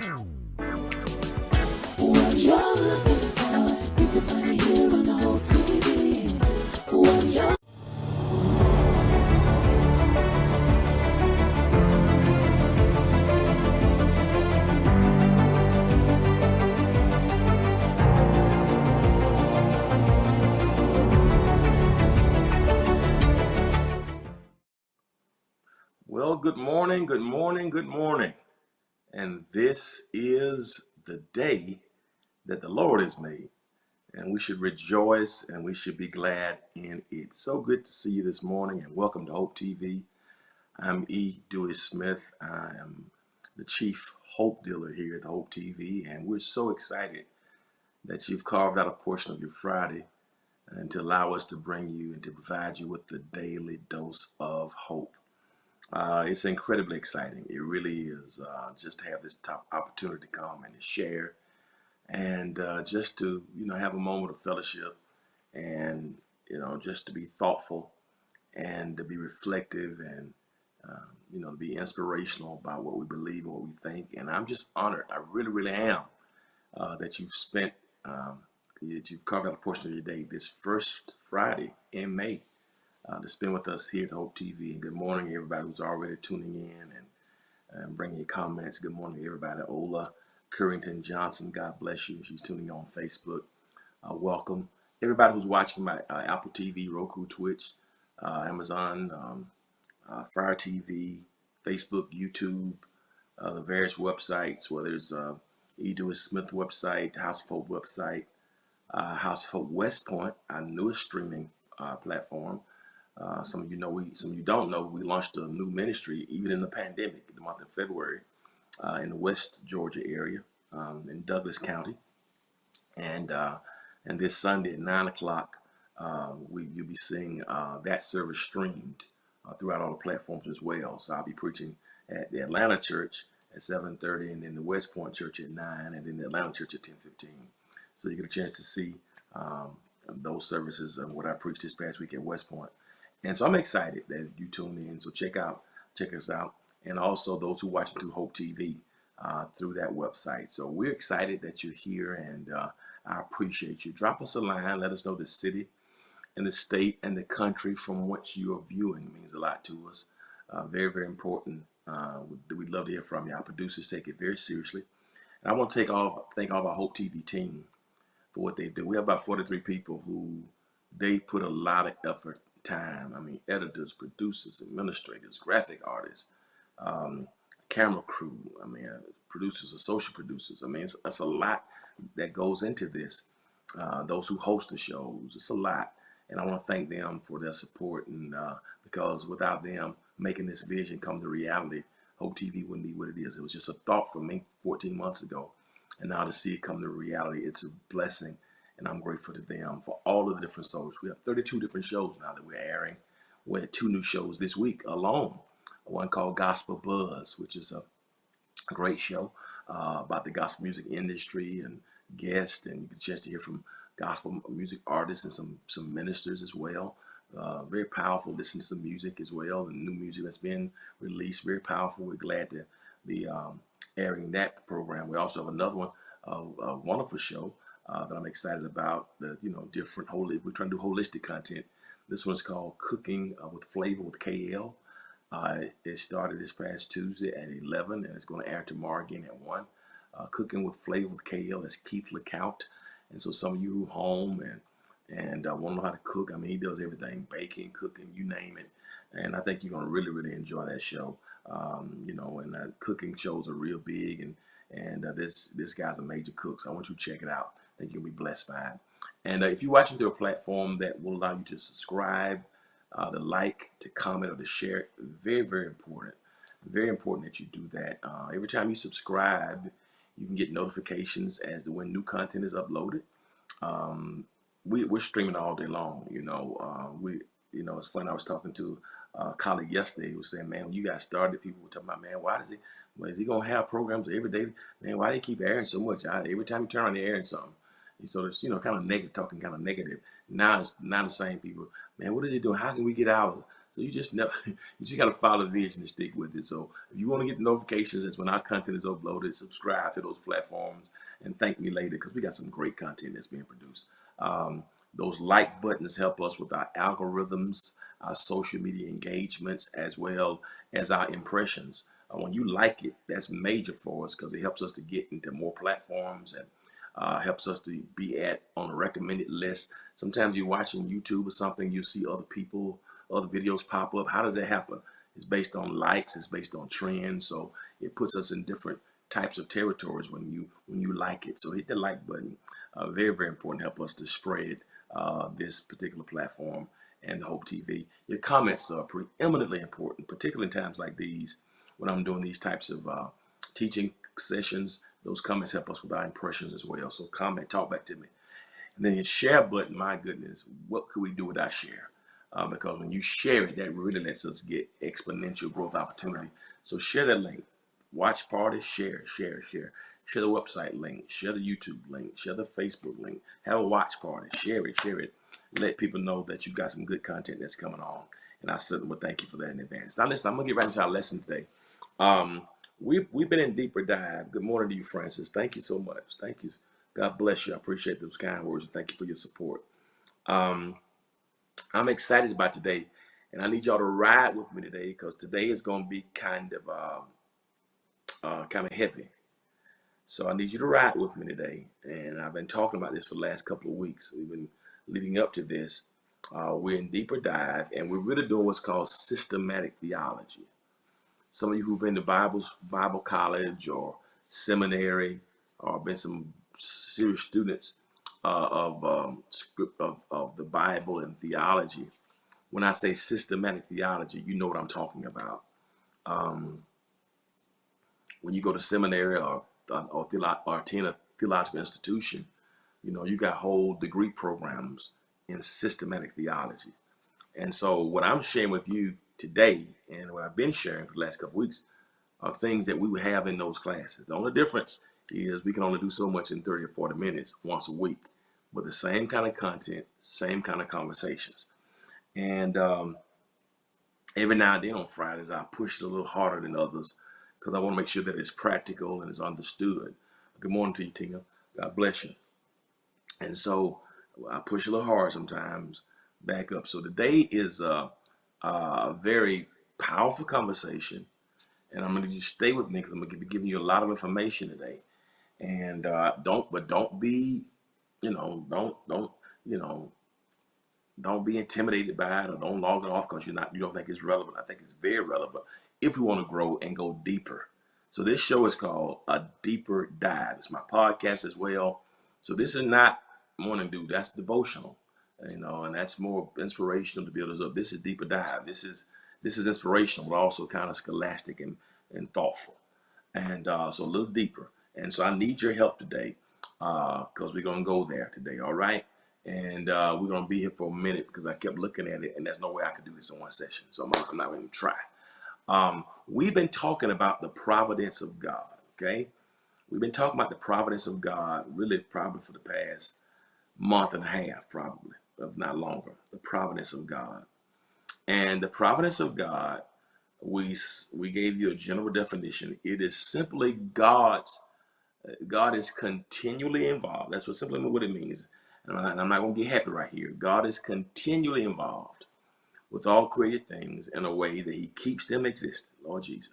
What you're looking for, you can find it here on the Hope TV. What you're Well, good morning, good morning, good morning. And this is the day that the Lord has made. And we should rejoice and we should be glad in it. So good to see you this morning and welcome to Hope TV. I'm E. Dewey Smith. I am the chief hope dealer here at the Hope TV. And we're so excited that you've carved out a portion of your Friday and to allow us to bring you and to provide you with the daily dose of hope. It's incredibly exciting. It really is just to have this top opportunity to come and to share and just to, have a moment of fellowship and, just to be thoughtful and to be reflective and, to be inspirational about what we believe and what we think. And I'm just honored. I really, really am that you've carved out a portion of your day this first Friday in May to spend with us here at the Hope TV. And good morning, everybody who's already tuning in and bringing your comments. Good morning, everybody. Ola Currington Johnson, God bless you. She's tuning on Facebook. Welcome. Everybody who's watching my Apple TV, Roku, Twitch, Amazon, Fire TV, Facebook, YouTube, the various websites, whether it's E. Dewey Smith website, House of Hope website, House of Hope West Point, our newest streaming platform. Some of you know, some of you don't know, we launched a new ministry even in the pandemic, in the month of February, in the West Georgia area, in Douglas County, and this Sunday at 9 o'clock, you'll be seeing that service streamed throughout all the platforms as well. So I'll be preaching at the Atlanta church at 7:30, and then the West Point church at 9, and then the Atlanta church at 10:15. So you get a chance to see those services of what I preached this past week at West Point. And so I'm excited that you tune in. So check us out. And also those who watch it through Hope TV through that website. So we're excited that you're here, and I appreciate you. Drop us a line. Let us know the city and the state and the country from which you are viewing. It means a lot to us. Very, very important. We'd love to hear from you. Our producers take it very seriously. And I want to thank all of our Hope TV team for what they do. We have about 43 people who they put a lot of effort, time. I mean, editors, producers, administrators, graphic artists, camera crew. I mean, producers, associate producers. I mean, it's a lot that goes into this. Those who host the shows, it's a lot. And I want to thank them for their support. And because without them making this vision come to reality, Hope TV wouldn't be what it is. It was just a thought for me 14 months ago. And now to see it come to reality, it's a blessing. And I'm grateful to them for all of the different shows. We have 32 different shows now that we're airing. We had 2 new shows this week alone. One called Gospel Buzz, which is a great show about the gospel music industry and guests, and you get a chance to hear from gospel music artists and some ministers as well. Very powerful. Listen to some music as well, and new music that's been released. Very powerful. We're glad to be airing that program. We also have another one, a wonderful show that I'm excited about. Different holy. We're trying to do holistic content. This one's called Cooking with Flavor with KL. It started this past Tuesday at 11, and it's going to air tomorrow again at 1. Cooking with Flavor with KL. That's Keith LeCount. And so some of you who home and want to know how to cook, I mean, he does everything, baking, cooking, you name it. And I think you're going to really, really enjoy that show. And cooking shows are real big, and this guy's a major cook, so I want you to check it out. I think you'll be blessed by it. And if you're watching through a platform that will allow you to subscribe, to like, to comment, or to share it, very, very important. Very important that you do that. Every time you subscribe, you can get notifications as to when new content is uploaded. We're streaming all day long. It's funny. I was talking to a colleague yesterday who was saying, "Man, when you guys started, people were talking about, man, is he gonna have programs every day? Man, why do they keep airing so much? Every time you turn on, they're airing something." So it's kind of negative, talking kind of negative. Now it's not the same people. Man, what are they doing? How can we get ours? So you just never, you just got to follow the vision and stick with it. So if you want to get the notifications, as when our content is uploaded, subscribe to those platforms and thank me later because we got some great content that's being produced. Um, those like buttons help us with our algorithms, our social media engagements, as well as our impressions. When you like it, that's major for us because it helps us to get into more platforms and helps us to be on a recommended list. Sometimes you're watching YouTube or something, you see other people, other videos pop up. How does that happen? It's based on likes, it's based on trends, so it puts us in different types of territories when you like it. So hit the like button. Very, very important. Help us to spread this particular platform and the Hope TV. Your comments are preeminently important, particularly in times like these when I'm doing these types of teaching sessions. Those comments help us with our impressions as well. So comment, talk back to me. And then your share button, my goodness, what could we do without share? Because when you share it, that really lets us get exponential growth opportunity. So share that link. Watch party, share. Share the website link, share the YouTube link, share the Facebook link, have a watch party, share it. Let people know that you got some good content that's coming on. And I certainly would thank you for that in advance. Now listen, I'm gonna get right into our lesson today. We've been in deeper dive. Good morning to you, Francis. Thank you so much. Thank you. God bless you. I appreciate those kind words and thank you for your support. I'm excited about today, and I need y'all to ride with me today because today is going to be kind of heavy. So I need you to ride with me today. And I've been talking about this for the last couple of weeks. We've been leading up to this. We're in deeper dive, and we're really doing what's called systematic theology. Some of you who've been to Bible college or seminary or been some serious students of the Bible and theology. When I say systematic theology, you know what I'm talking about. When you go to seminary or attend a theological institution, you know, you got whole degree programs in systematic theology. And so what I'm sharing with you today and what I've been sharing for the last couple of weeks are things that we would have in those classes. The only difference is we can only do so much in 30 or 40 minutes once a week, but the same kind of content, same kind of conversations. And every now and then on Fridays, I push it a little harder than others because I want to make sure that it's practical and it's understood. Good morning to you, Tina. God bless you. And so I push a little hard sometimes, back up. So today is a very powerful conversation, and I'm going to just stay with me because I'm going to be giving you a lot of information today. And don't be, don't be intimidated by it or don't log it off because you don't think it's relevant. I think it's very relevant if we want to grow and go deeper. So this show is called A Deeper Dive. It's my podcast as well. So this is not morning dew, that's devotional, and that's more inspirational to build us up. This is deeper dive. This is inspirational, but also kind of scholastic and thoughtful, and so a little deeper. And so I need your help today because we're gonna go there today. All right, and we're gonna be here for a minute because I kept looking at it, and there's no way I could do this in one session. So I'm not going to try. We've been talking about the providence of God. Okay, we've been talking about the providence of God really probably for the past month and a half, probably, if not longer. The providence of God. And the providence of God, we gave you a general definition. It is simply God is continually involved. That's simply what it means. And I'm not going to get happy right here. God is continually involved with all created things in a way that he keeps them existing. Lord Jesus.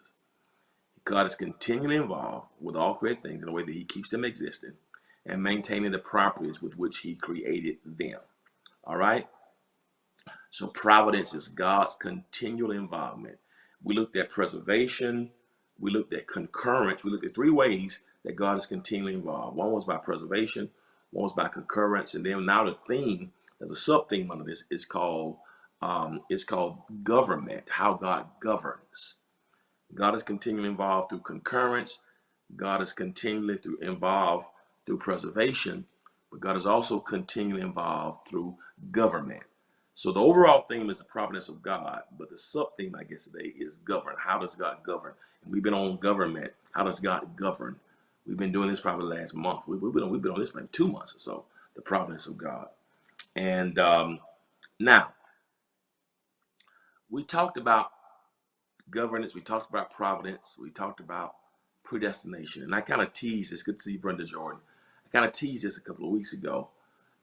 God is continually involved with all created things in a way that he keeps them existing and maintaining the properties with which he created them. All right? So providence is God's continual involvement. We looked at preservation. We looked at concurrence. We looked at three ways that God is continually involved. One was by preservation. One was by concurrence. And then now the theme, there's a sub-theme under this, is called government, how God governs. God is continually involved through concurrence. God is continually involved through preservation, but God is also continually involved through government. So the overall theme is the providence of God, but the sub-theme, I guess, today is govern. How does God govern? And we've been on government. How does God govern? We've been doing this probably last month. We've been on this for 2 months or so, the providence of God. And now, we talked about governance, we talked about providence, we talked about predestination, and I kind of teased this. Good to see you, Brenda Jordan. I kind of teased this a couple of weeks ago,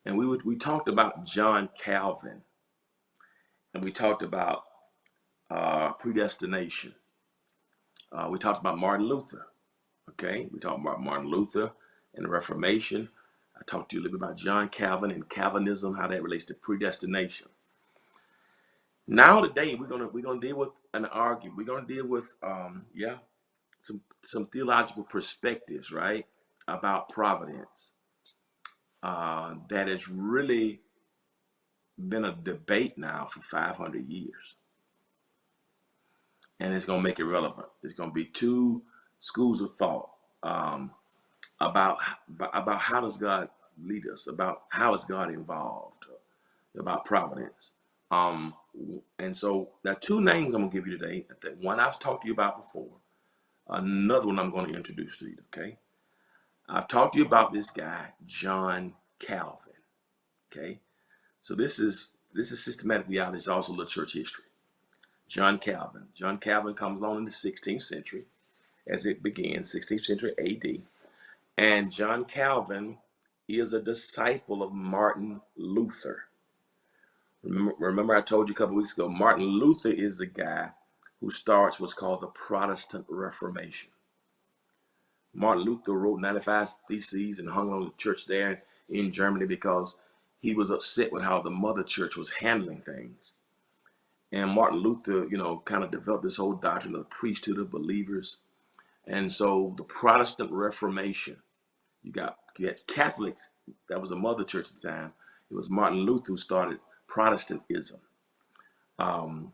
and we talked about John Calvin, and we talked about predestination. We talked about Martin Luther. Okay, we talked about Martin Luther and the Reformation. I talked to you a little bit about John Calvin and Calvinism, how that relates to predestination. Now today we're gonna deal with an argument. We're gonna deal with some theological perspectives, right, about providence. That has really been a debate now for 500 years, and it's gonna make it relevant. It's gonna be two schools of thought about how does God lead us, about how is God involved, about providence. Um, and so there are two names I'm gonna give you today. One I've talked to you about before. Another one I'm going to introduce to you. Okay, I've talked to you about this guy John Calvin. Okay, so this is systematic theology. It's also the church history. John Calvin. John Calvin comes along in the 16th century, as it began, 16th century A.D. And John Calvin is a disciple of Martin Luther. Remember I told you a couple of weeks ago, Martin Luther is the guy who starts what's called the Protestant Reformation. Martin Luther wrote 95 Theses and hung on the church there in Germany because he was upset with how the mother church was handling things. And Martin Luther, kind of developed this whole doctrine of the priesthood of believers. And so the Protestant Reformation, you had Catholics, that was a mother church at the time. It was Martin Luther who started Protestantism. Um,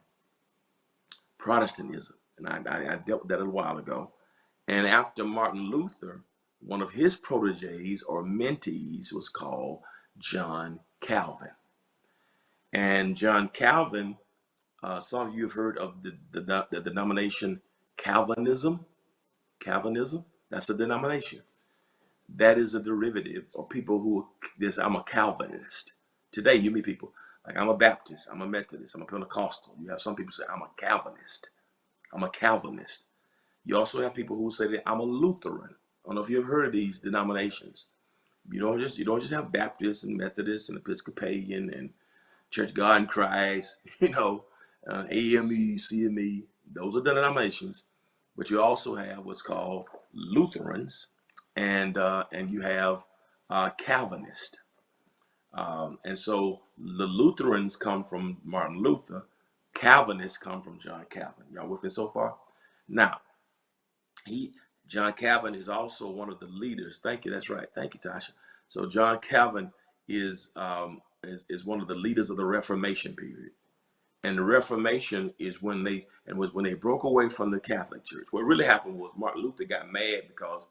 Protestantism. And I dealt with that a while ago. And after Martin Luther, one of his proteges or mentees was called John Calvin. And John Calvin, some of you have heard of the denomination Calvinism. Calvinism, that's a denomination. That is a derivative of people who, I'm a Calvinist. Today, you meet people like I'm a Baptist, I'm a Methodist, I'm a Pentecostal. You have some people say I'm a Calvinist. I'm a Calvinist. You also have people who say that I'm a Lutheran. I don't know if you've heard of these denominations. You don't just have Baptists and Methodists and Episcopalian and Church of God in Christ, AME, CME. Those are denominations. But you also have what's called Lutherans, and you have Calvinist. And so the Lutherans come from Martin Luther. Calvinists come from John Calvin. Y'all with me so far? Now, John Calvin is also one of the leaders. Thank you. That's right. Thank you, Tasha. So John Calvin is one of the leaders of the Reformation period. And the Reformation was when they broke away from the Catholic Church. What really happened was Martin Luther got mad because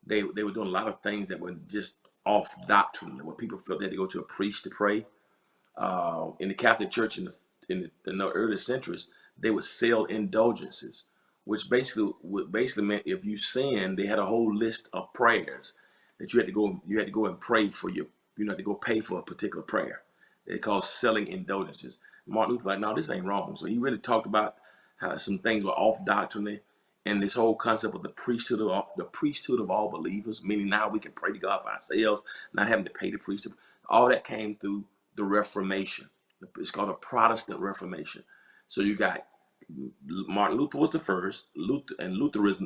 they were doing a lot of things that were just off doctrine, where people felt they had to go to a priest to pray. In the Catholic Church in the early centuries, they would sell indulgences, which basically meant if you sinned, they had a whole list of prayers that you had to go and pray for had to go pay for a particular prayer. They called selling indulgences. Martin Luther like, no, this ain't wrong. So he really talked about how some things were off doctrinally, and this whole concept of the priesthood of all believers, meaning now we can pray to God for ourselves, not having to pay the priesthood. All that came through the Reformation. It's called a Protestant Reformation. So you got Martin Luther was the first, Lutherans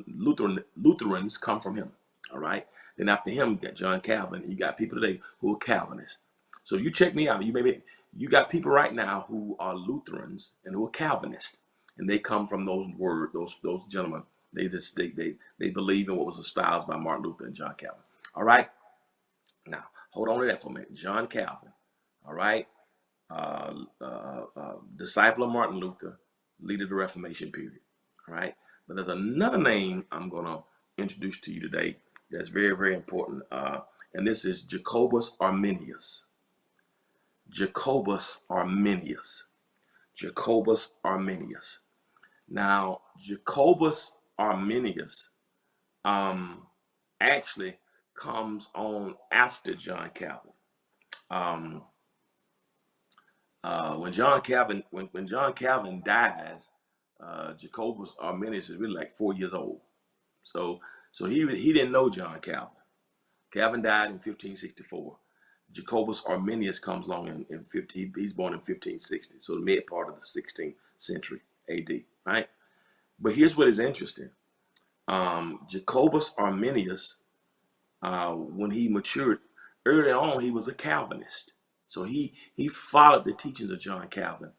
come from him. All right. Then after him, you got John Calvin. You got people today who are Calvinists. So you check me out. You got people right now who are Lutherans and who are Calvinists, and they come from those gentlemen. They believe in what was espoused by Martin Luther and John Calvin. All right. Now hold on to that for a minute. John Calvin. All right. Disciple of Martin Luther, leader of the Reformation period. All right. But there's another name I'm going to introduce to you today that's very, very important. And this is Jacobus Arminius. Jacobus Arminius. Jacobus Arminius. Now, Jacobus Arminius actually comes on after John Calvin. When John Calvin dies, Jacobus Arminius is really like 4 years old. So he didn't know John Calvin. Calvin died in 1564. Jacobus Arminius comes along in 50. He's born in 1560, so the mid part of the 16th century AD, right? But here's what is interesting. Jacobus Arminius, when he matured, early on he was a Calvinist. So he followed the teachings of John Calvin.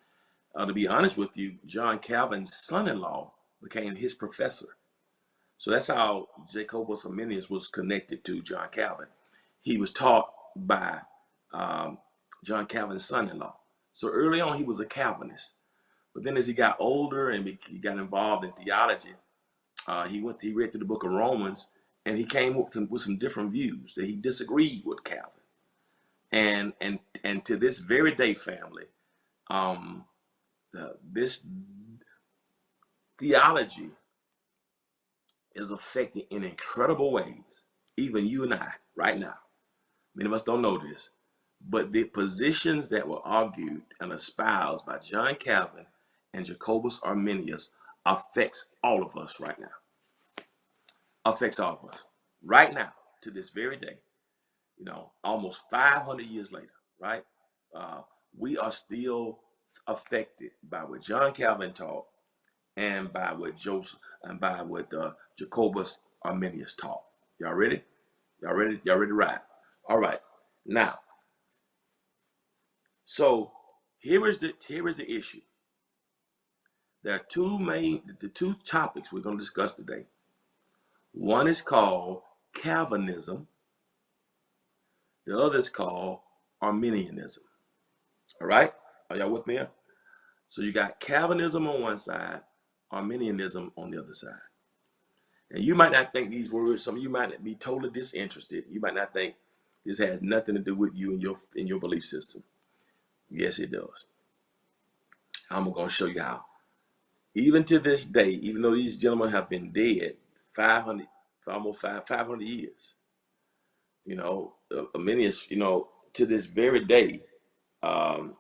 To be honest with you, John Calvin's son-in-law became his professor. So that's how Jacobus Arminius was connected to John Calvin. He was taught by John Calvin's son-in-law. So early on, he was a Calvinist. But then as he got older and he got involved in theology, he read through the book of Romans, and he came with some different views that he disagreed with Calvin. And to this very day, family, this theology is affected in incredible ways. Even you and I, right now. Many of us don't know this, but the positions that were argued and espoused by John Calvin and Jacobus Arminius affects all of us right now. Affects all of us right now to this very day. Almost 500 years later, right? We are still affected by what John Calvin taught and by what Jacobus Arminius taught. Y'all ready? Y'all ready to ride? All right. Now, so here is the issue. There are the two topics we're going to discuss today. One is called Calvinism. The other is called Arminianism. All right? Are y'all with me here? So you got Calvinism on one side, Arminianism on the other side. And you might not think these words, some of you might be totally disinterested. You might not think this has nothing to do with you and your belief system. Yes, it does. I'm going to show you how. Even to this day, even though these gentlemen have been dead for almost 500 years, Arminius, to this very day, 400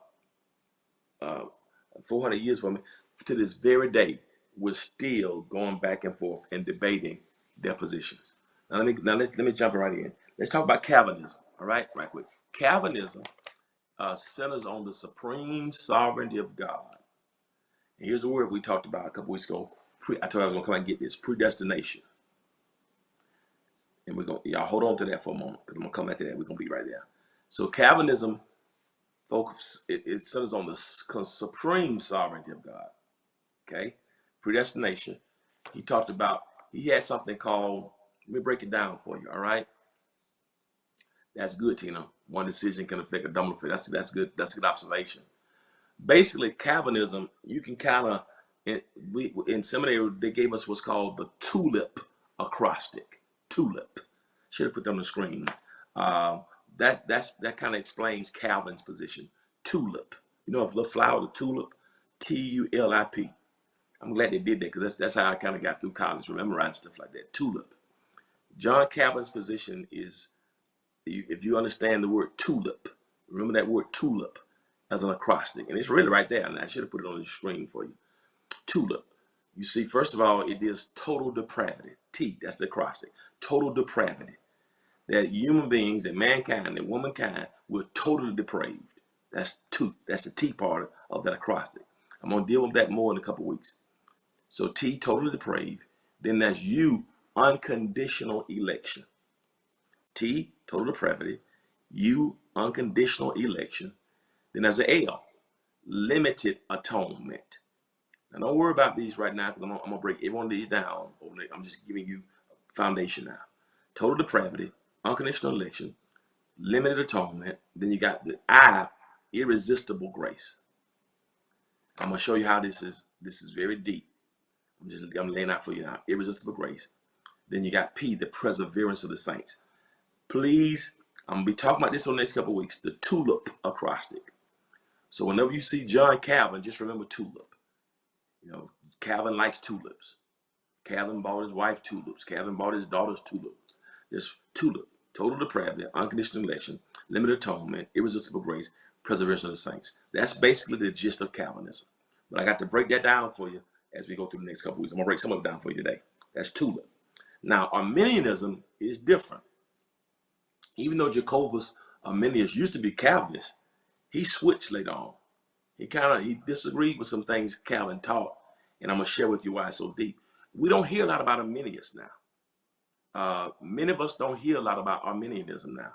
years from me, to this very day, we're still going back and forth and debating their positions. Now let me jump right in. Let's talk about Calvinism. All right quick. Calvinism centers on the supreme sovereignty of God. And here's a word we talked about a couple weeks ago. I told you I was going to come and get this: predestination. And y'all hold on to that for a moment, because I'm going to come back to that. We're going to be right there. So Calvinism, folks, it centers on the supreme sovereignty of God. Okay? Predestination. He had something called, let me break it down for you, all right? That's good, Tina. One decision can affect a domino effect. That's good. That's a good observation. Basically, Calvinism, you can kind of, in seminary, they gave us what's called the tulip acrostic. Tulip. Should have put that on the screen. That kind of explains Calvin's position. Tulip. A little flower, the tulip. TULIP. I'm glad they did that, because that's how I kind of got through college, memorizing stuff like that. Tulip. John Calvin's position is, if you understand the word tulip, remember that word tulip as an acrostic, and it's really right there, and I should have put it on the screen for you. Tulip. You see, first of all, it is total depravity. T, that's the acrostic. Total depravity. That human beings, that mankind, that womankind, were totally depraved. That's the T part of that acrostic. I'm going to deal with that more in a couple weeks. So T, totally depraved. Then there's U, unconditional election. T, total depravity. U, unconditional election. Then there's an L, limited atonement. Now don't worry about these right now, because I'm going to break every one of these down. I'm just giving you foundation now. Total depravity, unconditional election, limited atonement. Then you got the I, irresistible grace. I'm going to show you how this is very deep. I'm laying out for you now. Irresistible grace. Then you got P, the perseverance of the saints. Please, I'm going to be talking about this on the next couple of weeks. The tulip acrostic. So whenever you see John Calvin, just remember tulip. Calvin likes tulips. Calvin bought his wife tulips. Calvin bought his daughters tulips. This tulip, total depravity, unconditional election, limited atonement, irresistible grace, perseverance of the saints. That's basically the gist of Calvinism. But I got to break that down for you as we go through the next couple of weeks. I'm going to break some of it down for you today. That's TULIP. Now, Arminianism is different. Even though Jacobus Arminius used to be Calvinist, he switched later on. He disagreed with some things Calvin taught, and I'm going to share with you why it's so deep. We don't hear a lot about Arminius now. Many of us don't hear a lot about Arminianism now.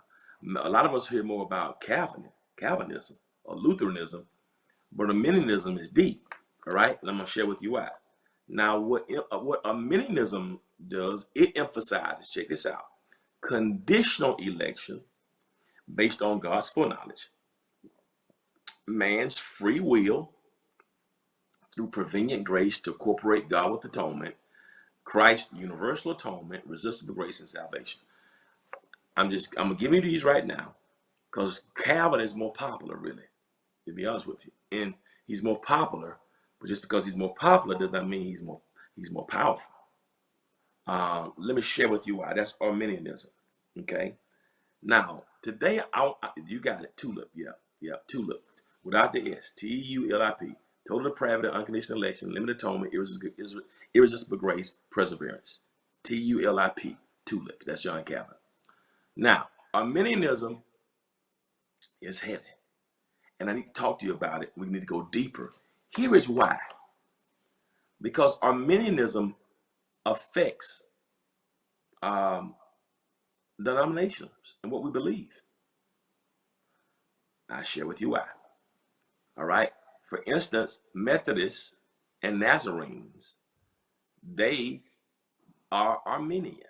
A lot of us hear more about Calvinism or Lutheranism, but Arminianism is deep, all right? And I'm going to share with you why. Now, what Arminianism does, it emphasizes, check this out, conditional election based on God's foreknowledge, man's free will through prevenient grace to incorporate God with atonement, Christ's universal atonement, resistible grace, and salvation. I'm gonna give you these right now because Calvin is more popular, really, to be honest with you. And he's more popular, but just because he's more popular does not mean he's more powerful. Let me share with you why. That's Arminianism. Okay. Now today, you got it. TULIP. Yeah. TULIP. Without the S. TULIP. Total depravity, unconditional election, limited atonement, irresistible grace, perseverance. TULIP. TULIP. That's John Calvin. Now, Arminianism is heavy, and I need to talk to you about it. We need to go deeper. Here is why. Because Arminianism affects denominations and what we believe. I'll share with you why. All right. For instance, Methodists and Nazarenes, they are Arminian.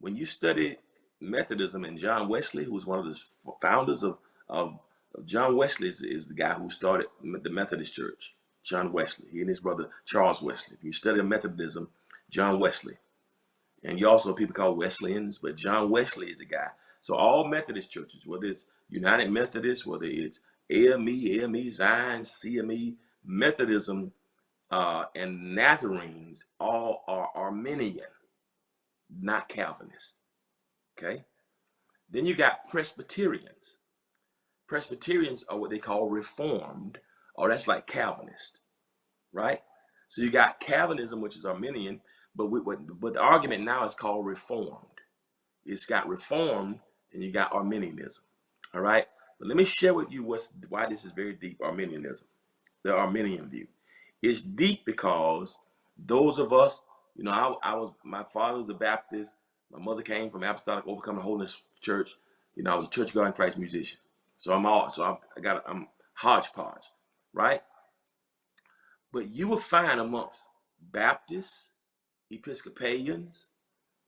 When you study Methodism and John Wesley, who was one of the founders of John Wesley is the guy who started the Methodist Church. John Wesley, he and his brother Charles Wesley. If you study Methodism, John Wesley. And you also have people called Wesleyans, but John Wesley is the guy. So all Methodist churches, whether it's United Methodist, whether it's AME, Zion, CME, Methodism, and Nazarenes, all are Arminian, not Calvinist. Okay? Then you got Presbyterians. Presbyterians are what they call Reformed, or that's like Calvinist, right? So you got Calvinism, which is Arminian, but the argument now is called Reformed. It's got Reformed, and you got Arminianism, all right? But let me share with you why this is very deep, Arminianism, the Arminian view. It's deep because those of us, my father was a Baptist. My mother came from Apostolic Overcoming Holiness Church. I was a Church of God in Christ musician. So I'm hodgepodge, right? But you will find amongst Baptists, Episcopalians,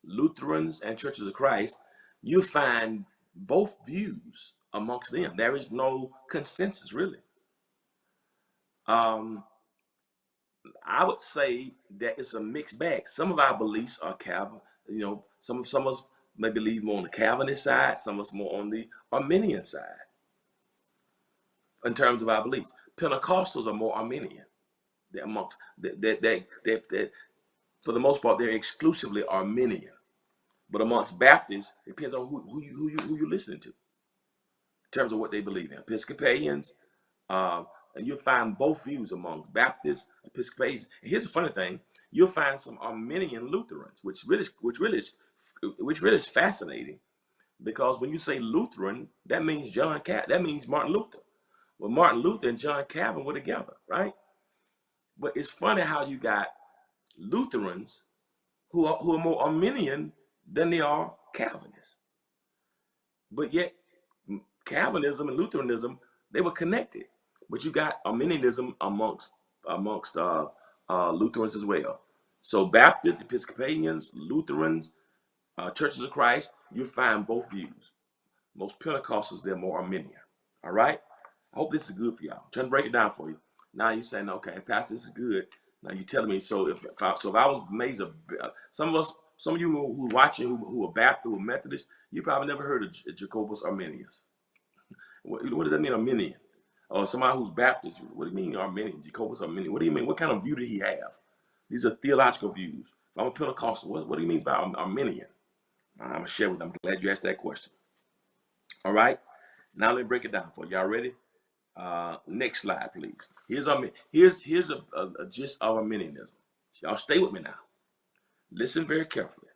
Lutherans, and Churches of Christ, you find both views amongst them. There is no consensus, really. I would say that it's a mixed bag. Some of our beliefs are Calvin. Some of us may believe more on the Calvinist side. Some of us more on the Arminian side. In terms of our beliefs, Pentecostals are more Arminian. They're amongst for the most part, they're exclusively Arminian. But amongst Baptists, it depends on who you're listening to in terms of what they believe in. Episcopalians, and you'll find both views amongst Baptists, Episcopalians. And here's the funny thing: you'll find some Arminian Lutherans, which really is fascinating, because when you say Lutheran, that means that means Martin Luther. Well, Martin Luther and John Calvin were together, right? But it's funny how you got Lutherans who are more Arminian than they are Calvinists. But yet Calvinism and Lutheranism, they were connected. But you got Arminianism amongst Lutherans as well. So Baptists, Episcopalians, Lutherans, Churches of Christ, you find both views. Most Pentecostals, they're more Arminian. All right? I hope this is good for y'all. I'm trying to break it down for you. Now you're saying, okay, Pastor, this is good. Now you're telling me, so if I was amazed, some of you who are watching who are Baptist, who are Methodist, you probably never heard of Jacobus Arminius. What does that mean, Arminian? Or somebody who's Baptist, what do you mean Arminian? Jacobus Arminian. What do you mean? What kind of view did he have? These are theological views. If I'm a Pentecostal, what do you mean by Arminian? I'm going to share with them. I'm glad you asked that question. All right? Now let me break it down for you. Y'all ready? Next slide, please. Here's a gist of Arminianism. Y'all stay with me now. Listen very carefully.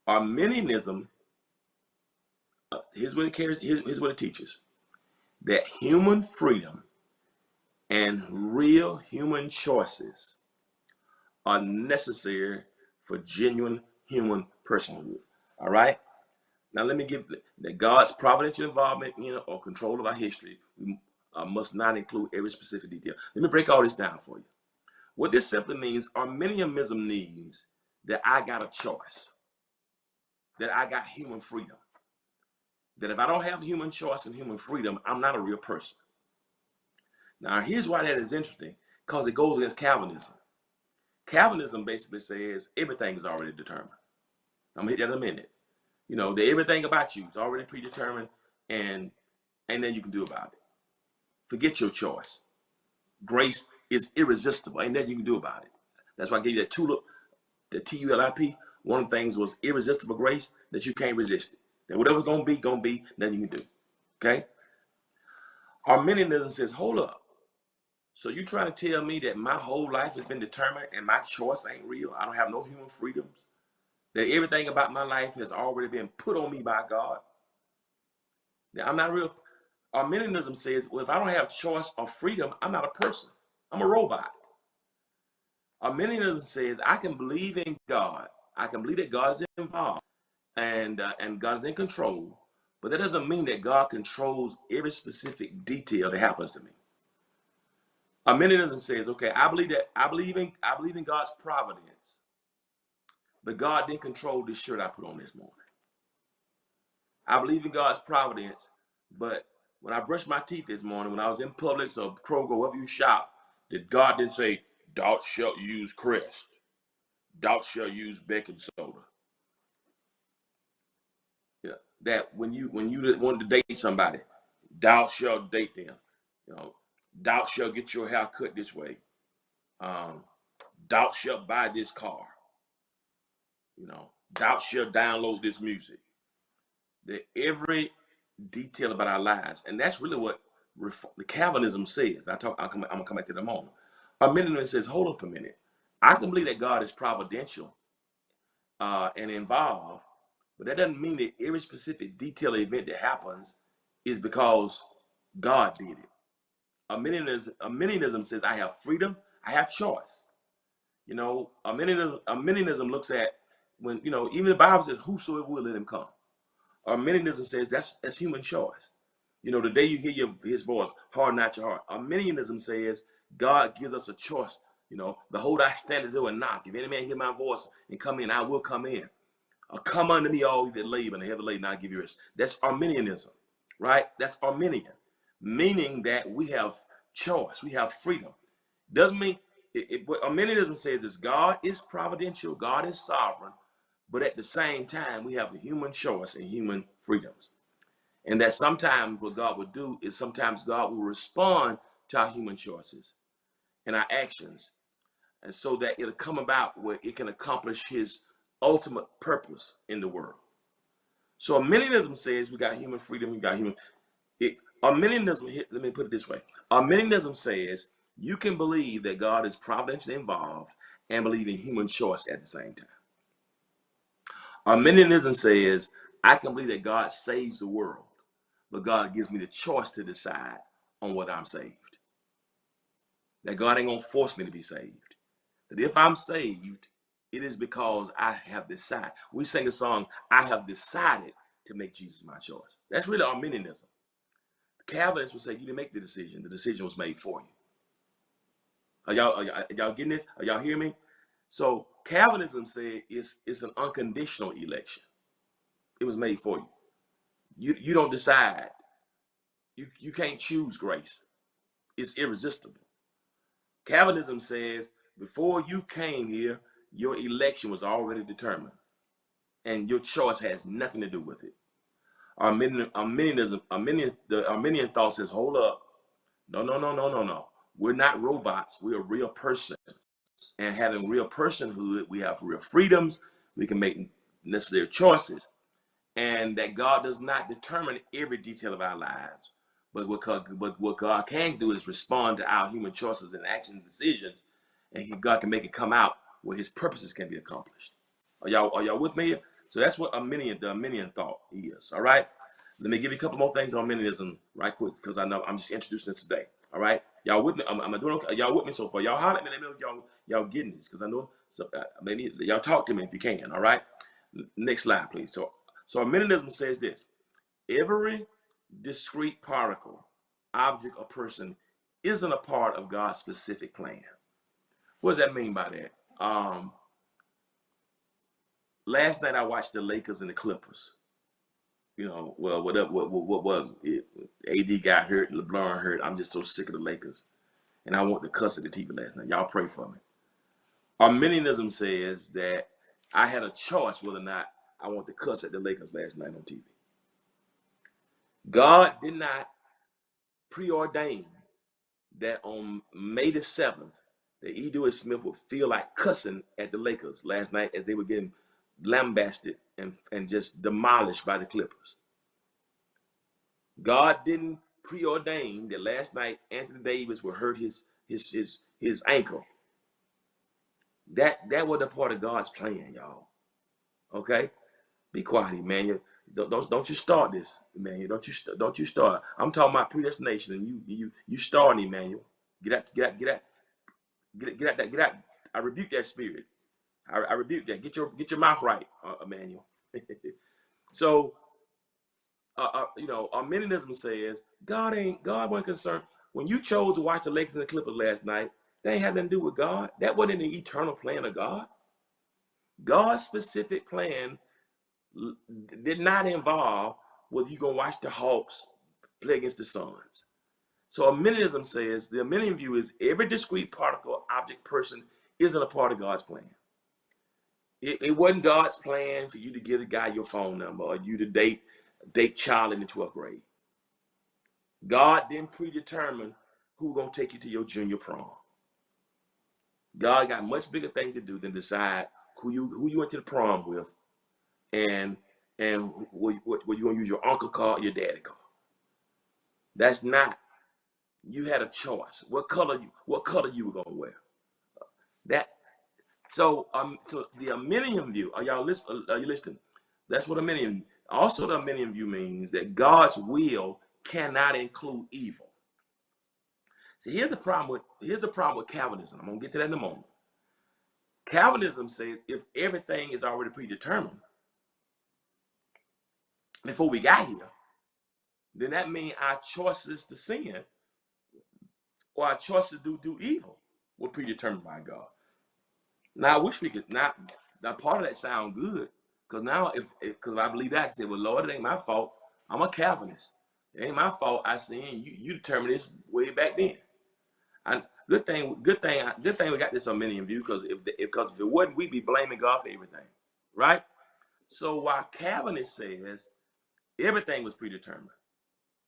Arminianism, here's what it carries. Here's what it teaches: that human freedom and real human choices are necessary for genuine human personhood. All right. Now let me give that God's providential involvement in or control of our history must not include every specific detail. Let me break all this down for you. What this simply means, Arminianism means that I got a choice, that I got human freedom. That if I don't have human choice and human freedom, I'm not a real person. Now here's why that is interesting, because it goes against Calvinism. Calvinism basically says everything is already determined. I'm gonna hit that in a minute. You know, that everything about you is already predetermined, and then you can do about it. Forget your choice. Grace is irresistible. Ain't nothing you can do about it. That's why I gave you that tulip, the TULIP. One of the things was irresistible grace, that you can't resist it. That whatever's gonna be, nothing you can do. Okay? Arminianism says, hold up. So you trying to tell me that my whole life has been determined and my choice ain't real? I don't have no human freedoms? That everything about my life has already been put on me by God? That I'm not real? Arminianism says, well, if I don't have choice or freedom, I'm not a person. I'm a robot. Arminianism says I can believe in God. I can believe that God is involved and God is in control, but that doesn't mean that God controls every specific detail that happens to me. Arminianism says, okay, I believe in God's providence, but God didn't control this shirt I put on this morning. I believe in God's providence, but when I brushed my teeth this morning, when I was in Publix or Kroger, wherever you shop, that God didn't say, thou shalt use Crest, thou shalt use baking soda. Yeah, that when you wanted to date somebody, thou shalt date them. You know, thou shalt get your hair cut this way. Thou shalt buy this car. You know, thou shalt download this music. That every detail about our lives, and that's really what the Calvinism says. I'm gonna come back to that in a moment. Arminianism says, hold up a minute. I can believe that God is providential and involved, but that doesn't mean that every specific detail event that happens is because God did it. Arminianism says I have freedom, I have choice. You know, Arminianism looks at when, you know, even the Bible says, whosoever will, let him come. Arminianism says that's human choice. You know, the day you hear his voice, harden not your heart. Arminianism says God gives us a choice. You know, behold, I stand at the door and knock. If any man hear my voice and come in, I will come in. Or come unto me, all you that labor and heavy laden, and I'll give you rest. That's Arminianism, right? That's Arminian, meaning that we have choice, we have freedom. Doesn't mean what Arminianism says is God is providential, God is sovereign, but at the same time, we have a human choice and human freedoms. And that sometimes what God would do is sometimes God will respond to our human choices and our actions, and so that it'll come about where it can accomplish his ultimate purpose in the world. So Arminianism says we got human freedom, we got human. Arminianism, let me put it this way. Arminianism says you can believe that God is providentially involved and believe in human choice at the same time. Arminianism says I can believe that God saves the world, but God gives me the choice to decide on whether I'm saved. That God ain't gonna force me to be saved. That if I'm saved, it is because I have decided. We sing a song, I have decided to make Jesus my choice. That's really Arminianism. The Calvinists would say you didn't make the decision was made for you. Are y'all getting this? Are y'all hearing me? So Calvinism said it's an unconditional election. It was made for you. You don't decide. You can't choose grace. It's irresistible. Calvinism says before you came here, your election was already determined, and your choice has nothing to do with it. The Arminian thought says, hold up, no. We're not robots. We're a real person, and having real personhood, we have real freedoms. We can make necessary choices, and that God does not determine every detail of our lives. But what God can do is respond to our human choices and actions and decisions, and God can make it come out where His purposes can be accomplished. Are y'all with me? So that's what the Arminian thought is. All right. Let me give you a couple more things on Arminianism right quick, because I know I'm just introducing this today. All right. Y'all with me? I'm doing okay. Y'all with me so far? Y'all holler at me. Let me know if y'all getting this, because I know. So maybe y'all talk to me if you can. All right. Next slide, please. So Arminianism says this: every discrete particle, object, or person isn't a part of God's specific plan. What does that mean by that? Last night I watched the Lakers and the Clippers. Well, what was it? AD got hurt, LeBron hurt. I'm just so sick of the Lakers, and I want to cuss at the TV last night. Y'all pray for me. Arminianism says that I had a choice whether or not I want to cuss at the Lakers last night on TV. God did not preordain that on May the 7th, that E. Dewey Smith would feel like cussing at the Lakers last night as they were getting lambasted and just demolished by the Clippers. God didn't preordain that last night Anthony Davis would hurt his ankle. That wasn't a part of God's plan, y'all. Okay, be quiet, Emmanuel. Don't you start this, Emmanuel. Don't you start. I'm talking about predestination, and you starting, Emmanuel. Get out. I rebuke that spirit. I rebuke that. Get your mouth right, Emmanuel. So, Arminianism says God wasn't concerned when you chose to watch the Lakers and the Clippers last night. They ain't had nothing to do with God. That wasn't the eternal plan of God. God's specific plan did not involve whether you're gonna watch the Hawks play against the Suns. So Arminianism says the Arminian view is every discrete particle, object, person isn't a part of God's plan. It wasn't God's plan for you to give a guy your phone number or you to date child in the 12th grade. God didn't predetermine who's gonna take you to your junior prom. God got much bigger things to do than decide who you went to the prom with, and what you gonna use your uncle car or your daddy car. That's not. You had a choice. What color you were gonna wear. So the Arminian view. Are you listening? That's what Arminian. Also, the Arminian view means that God's will cannot include evil. See, here's the problem with Calvinism. I'm gonna get to that in a moment. Calvinism says if everything is already predetermined before we got here, then that means our choices to sin or our choices to do evil were predetermined by God. Now, I wish we could not. Now, part of that sound good, because now, because I believe that, I can say, well, Lord, it ain't my fault. I'm a Calvinist. It ain't my fault. I sin. You determined this way back then. And good thing we got this Arminian view, because if it wasn't, we'd be blaming God for everything, right? So while Calvinist says everything was predetermined,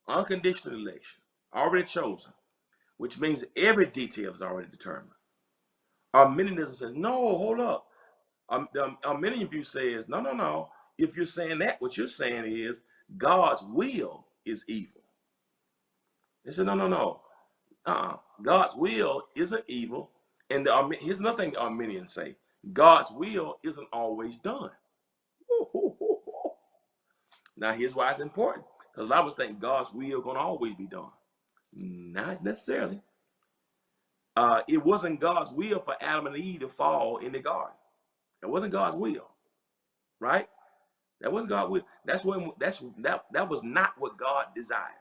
unconditional election, already chosen, which means every detail is already determined. Arminianism says, no, hold up. The Arminian view says, no. If you're saying that, what you're saying is God's will is evil. They said, no. God's will isn't evil. And here's another thing the Arminians say. God's will isn't always done. Now, here's why it's important. Because I was thinking God's will going to always be done. Not necessarily. It wasn't God's will for Adam and Eve to fall in the garden. It wasn't God's will, right? That wasn't God's will. That was not what God desires.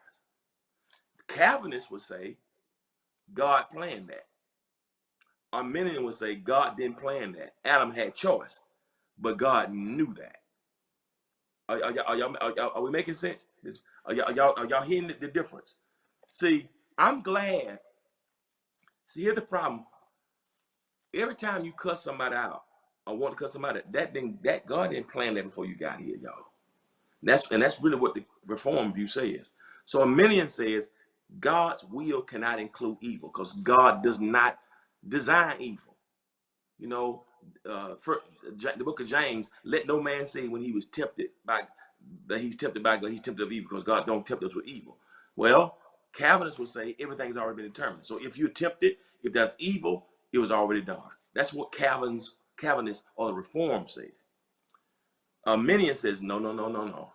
Calvinists would say God planned that. Arminian would say God didn't plan that. Adam had choice, but God knew that. Are we making sense? Are y'all hearing the difference? See, I'm glad. See, here's the problem. Every time you cuss somebody out or want to cuss somebody out, that God didn't plan that before you got here, y'all. That's really what the Reform view says. So Arminian says God's will cannot include evil because God does not design evil. For the book of James, let no man say when he was tempted that he's tempted by God, he's tempted of evil because God don't tempt us with evil. Well, Calvinists would say everything's already been determined. So if you're tempted, if there's evil, it was already done. That's what Calvinists or the Reform say. Arminian says, no, no, no, no, no.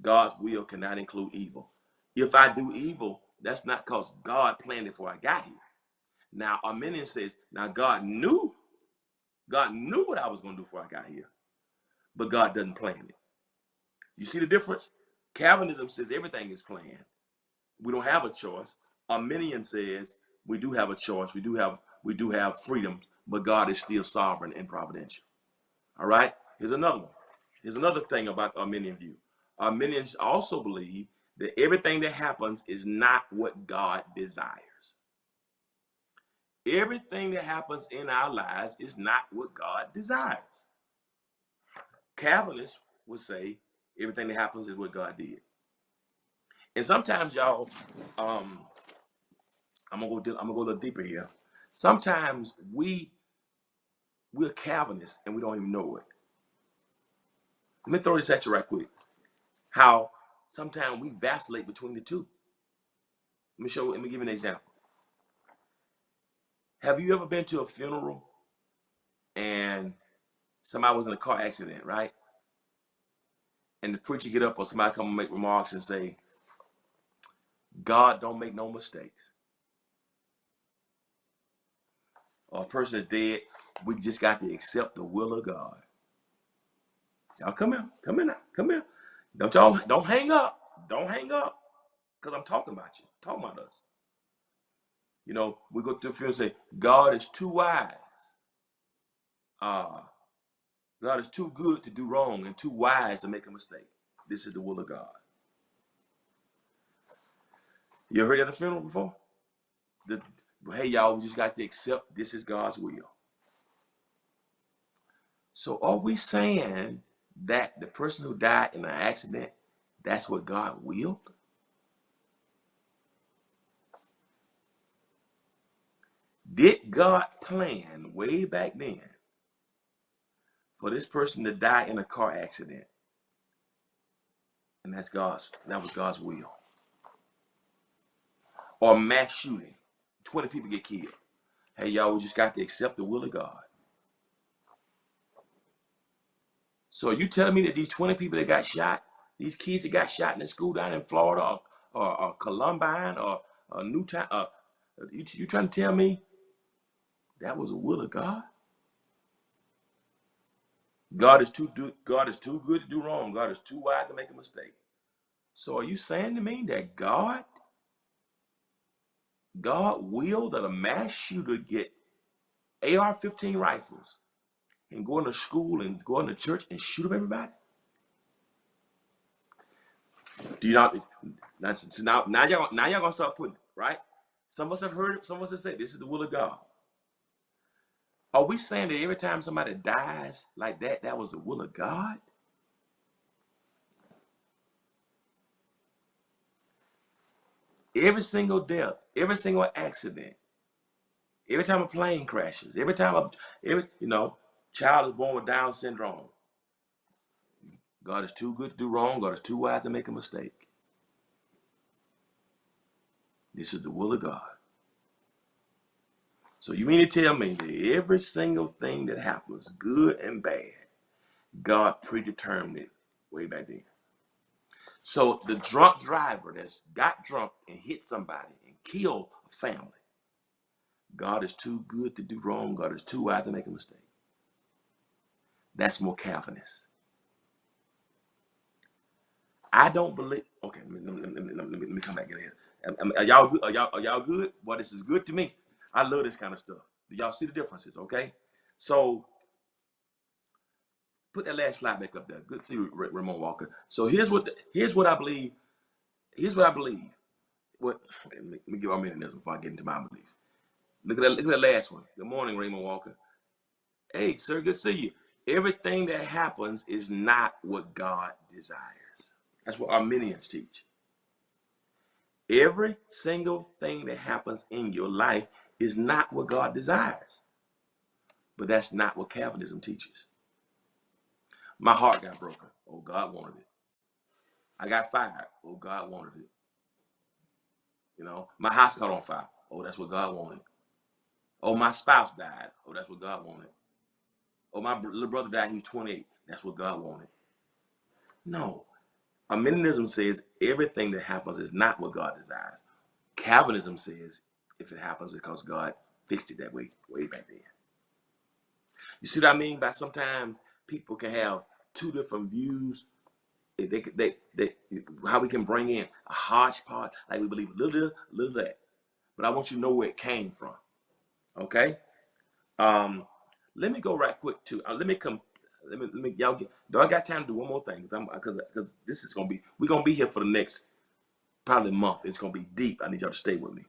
God's will cannot include evil. If I do evil, that's not because God planned it before I got here. Now, Arminian says, now God knew what I was going to do before I got here, but God doesn't plan it. You see the difference? Calvinism says everything is planned. We don't have a choice. Arminian says we do have a choice. We do have freedom, but God is still sovereign and providential. All right? Here's another one. Here's another thing about the Arminian view. Arminians also believe that everything that happens is not what God desires. Everything that happens in our lives is not what God desires. Calvinists would say everything that happens is what God did. And sometimes, y'all, I'm gonna go a little deeper here. Sometimes we're Calvinists and we don't even know it. Let me throw this at you right quick. How sometimes we vacillate between the two. Let me give you an example. Have you ever been to a funeral and somebody was in a car accident, right? And the preacher get up or somebody come and make remarks and say, God don't make no mistakes. Or a person is dead, we just got to accept the will of God. Y'all come here. Don't hang up. Don't hang up. Because I'm talking about you. Talking about us. You know, we go to the funeral and say, God is too wise. God is too good to do wrong and too wise to make a mistake. This is the will of God. You ever heard at a funeral before? Hey, y'all, we just got to accept this is God's will. So are we saying that the person who died in an accident, that's what God willed? Did God plan way back then for this person to die in a car accident? And that was God's will. Or mass shooting, 20 people get killed. Hey, y'all, we just got to accept the will of God. So you telling me that these 20 people that got shot, these kids that got shot in the school down in Florida or Columbine or Newtown, you trying to tell me that was the will of God? God is too good to do wrong. God is too wise to make a mistake. So are you saying to me that God willed that a mass shooter get AR-15 rifles and go into school and go into church and shoot up everybody? Do you not? Now y'all gonna start putting it, right? Some of us have heard it. Some of us have said this is the will of God. Are we saying that every time somebody dies like that, that was the will of God? Every single death, every single accident, every time a plane crashes, every time child is born with Down syndrome, God is too good to do wrong. God is too wise to make a mistake. This is the will of God. So you mean to tell me that every single thing that happens, good and bad, God predetermined it way back then? So the drunk driver that's got drunk and hit somebody and killed a family, God is too good to do wrong. God is too wise to make a mistake. That's more Calvinist. I don't believe. Okay, let me come back in here. Are y'all good? Are y'all good? Well, this is good to me. I love this kind of stuff. Do y'all see the differences? Okay, so put that last slide back up there. Good to see you, Ramon Walker. So here's what I believe. Here's what I believe. Let me give Arminianism before I get into my beliefs. Look at that last one. Good morning, Raymond Walker. Hey, sir, good to see you. Everything that happens is not what God desires. That's what Arminians teach. Every single thing that happens in your life is not what God desires. But that's not what Calvinism teaches. My heart got broken. Oh, God wanted it. I got fired. Oh, God wanted it. You know, my house caught on fire. Oh, that's what God wanted. Oh, my spouse died. Oh, that's what God wanted. Oh, my little brother died. He was 28. That's what God wanted. No. Arminianism says everything that happens is not what God desires. Calvinism says if it happens, it's because God fixed it that way back then. You see what I mean? By sometimes people can have two different views. They how we can bring in a hodgepodge, like we believe a little of that. But I want you to know where it came from. Okay. Let me go right quick to let me y'all get. Do I got time to do one more thing? Because this is gonna be we're gonna be here for the next probably month. It's gonna be deep. I need y'all to stay with me.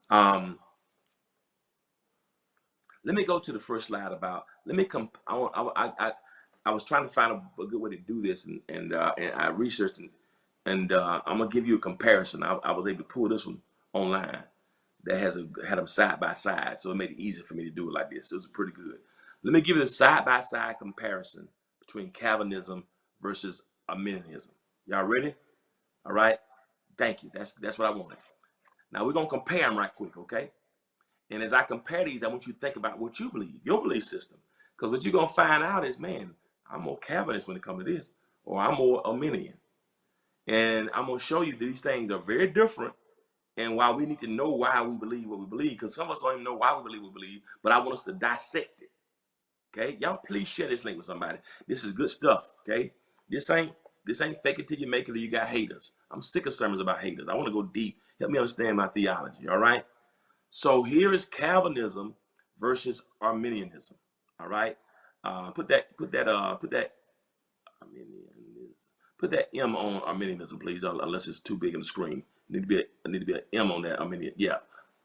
Um, let me go to the first slide about. Let me come. I was trying to find a good way to do this, and I researched and I'm gonna give you a comparison. I was able to pull this one online that had them side by side, so it made it easy for me to do it like this. It was pretty good. Let me give you a side by side comparison between Calvinism versus Arminianism. Y'all ready? All right. Thank you. That's what I wanted. Now we're gonna compare them right quick, okay? And as I compare these, I want you to think about what you believe, your belief system. Because what you're going to find out is, man, I'm more Calvinist when it comes to this, or I'm more Arminian. And I'm going to show you these things are very different and why we need to know why we believe what we believe, because some of us don't even know why we believe what we believe, but I want us to dissect it. Okay? Y'all please share this link with somebody. This is good stuff, okay? This ain't fake it till you make it or you got haters. I'm sick of sermons about haters. I want to go deep. Help me understand my theology, all right? So here is Calvinism versus Arminianism. All right, put that Arminianism. Put that M on Arminianism, please. Unless it's too big on the screen, need to be an M on that Arminian. Yeah.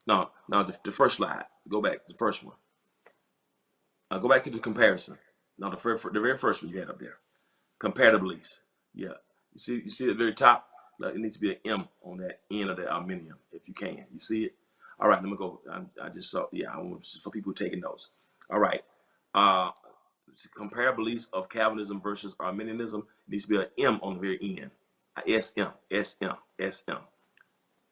No, the first slide. Go back. The first one. Go back to the comparison. No, the very first one you had up there. Comparative beliefs. Yeah. You see at the very top. It needs to be an M on that end of the Arminian, if you can. You see it? All right, let me go. I just saw. Yeah, I want for people taking notes. All right. Uh, compare beliefs of Calvinism versus Arminianism. It needs to be an M on the very end. SM.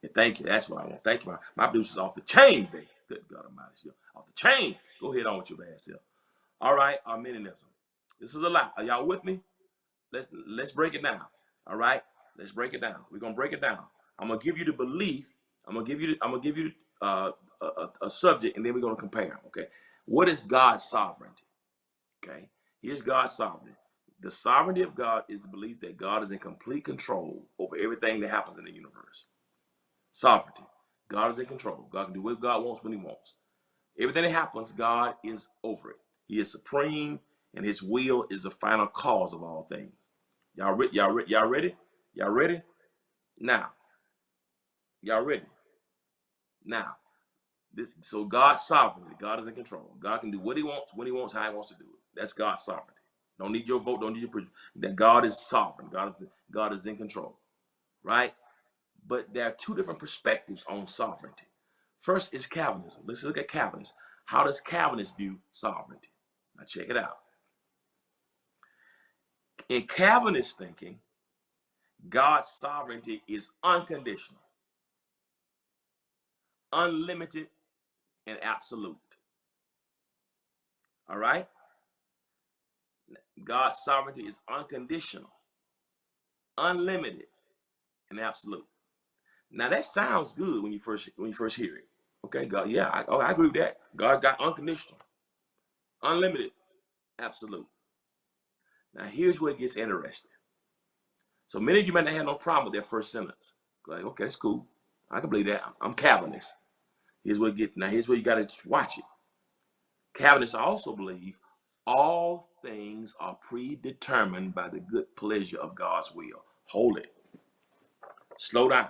Yeah, thank you. That's what I want. Thank you. My beliefs is off the chain today. Good God Almighty, off the chain. Go ahead on with your bad self. All right, Arminianism. This is a lot. Are y'all with me? Let's break it down. All right, let's break it down. We're gonna break it down. I'm gonna give you the belief. I'm gonna give you a subject, and then we're gonna compare. Okay, what is God's sovereignty? Okay, here's God's sovereignty. The sovereignty of God is the belief that God is in complete control over everything that happens in the universe. Sovereignty. God is in control. God can do what God wants when He wants. Everything that happens, God is over it. He is supreme, and His will is the final cause of all things. Y'all ready? Y'all ready? Now, y'all ready? Now, so God's sovereignty. God is in control. God can do what He wants, when He wants, how He wants to do it. That's God's sovereignty. Don't need your vote. Don't need your that God is sovereign. God is in control, right? But there are two different perspectives on sovereignty. First is Calvinism. Let's look at Calvinists. How does Calvinists view sovereignty? Now check it out. In Calvinist thinking, God's sovereignty is unconditional, unlimited, and absolute. All right? God's sovereignty is unconditional, unlimited, and absolute. Now that sounds good when you first hear it. Okay, God, yeah, I agree with that. God got unconditional, unlimited, absolute. Now here's where it gets interesting. So many of you might not have no problem with that first sentence. Like, okay, that's cool. I can believe that. I'm Calvinist. Here's where you got to watch it. Calvinists also believe all things are predetermined by the good pleasure of God's will. Hold it. Slow down.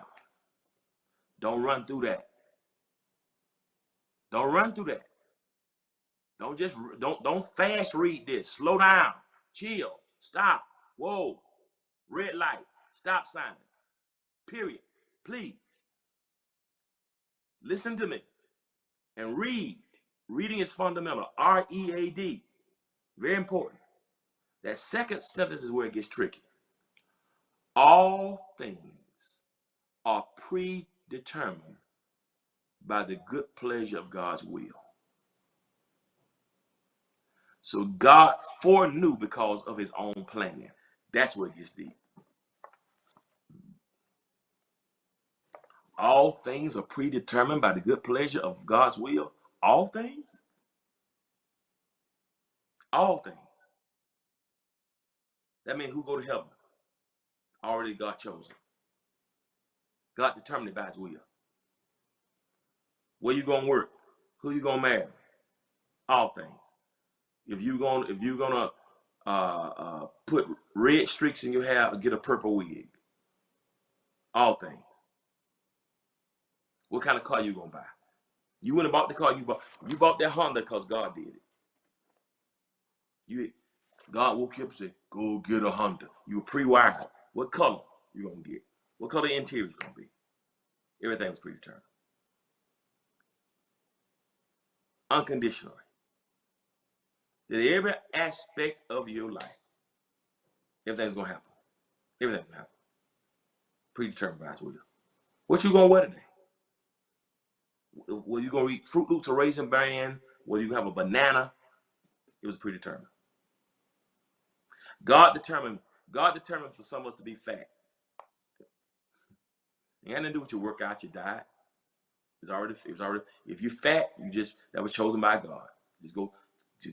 Don't run through that. Don't run through that. Don't fast read this. Slow down. Chill. Stop. Whoa. Red light. Stop sign. Period. Please. Listen to me and read. Reading is fundamental. R-E-A-D. Very important. That second sentence is where it gets tricky. All things are predetermined by the good pleasure of God's will. So God foreknew because of his own planning. That's where it gets deep. All things are predetermined by the good pleasure of God's will. All things? All things. That means who go to heaven? Already God chosen. God determined it by his will. Where you gonna work? Who you gonna marry? All things. If you're gonna put red streaks in your hair or get a purple wig, all things. What kind of car you gonna buy? You went and bought the car you bought that Honda because God did it. God woke you up and said, go get a Honda. You were pre-wired. What color you gonna get? What color interior is gonna be? Everything was predetermined. Unconditionally. That every aspect of your life, everything's gonna happen. Everything's gonna happen. Predetermined by his will. What you gonna wear today? Were you gonna eat Fruit Loops or Raisin Bran? Whether you have a banana? It was predetermined. God determined for some of us to be fat. It had nothing to do with your workout, your diet. It was already. If you're fat, that was chosen by God. Just go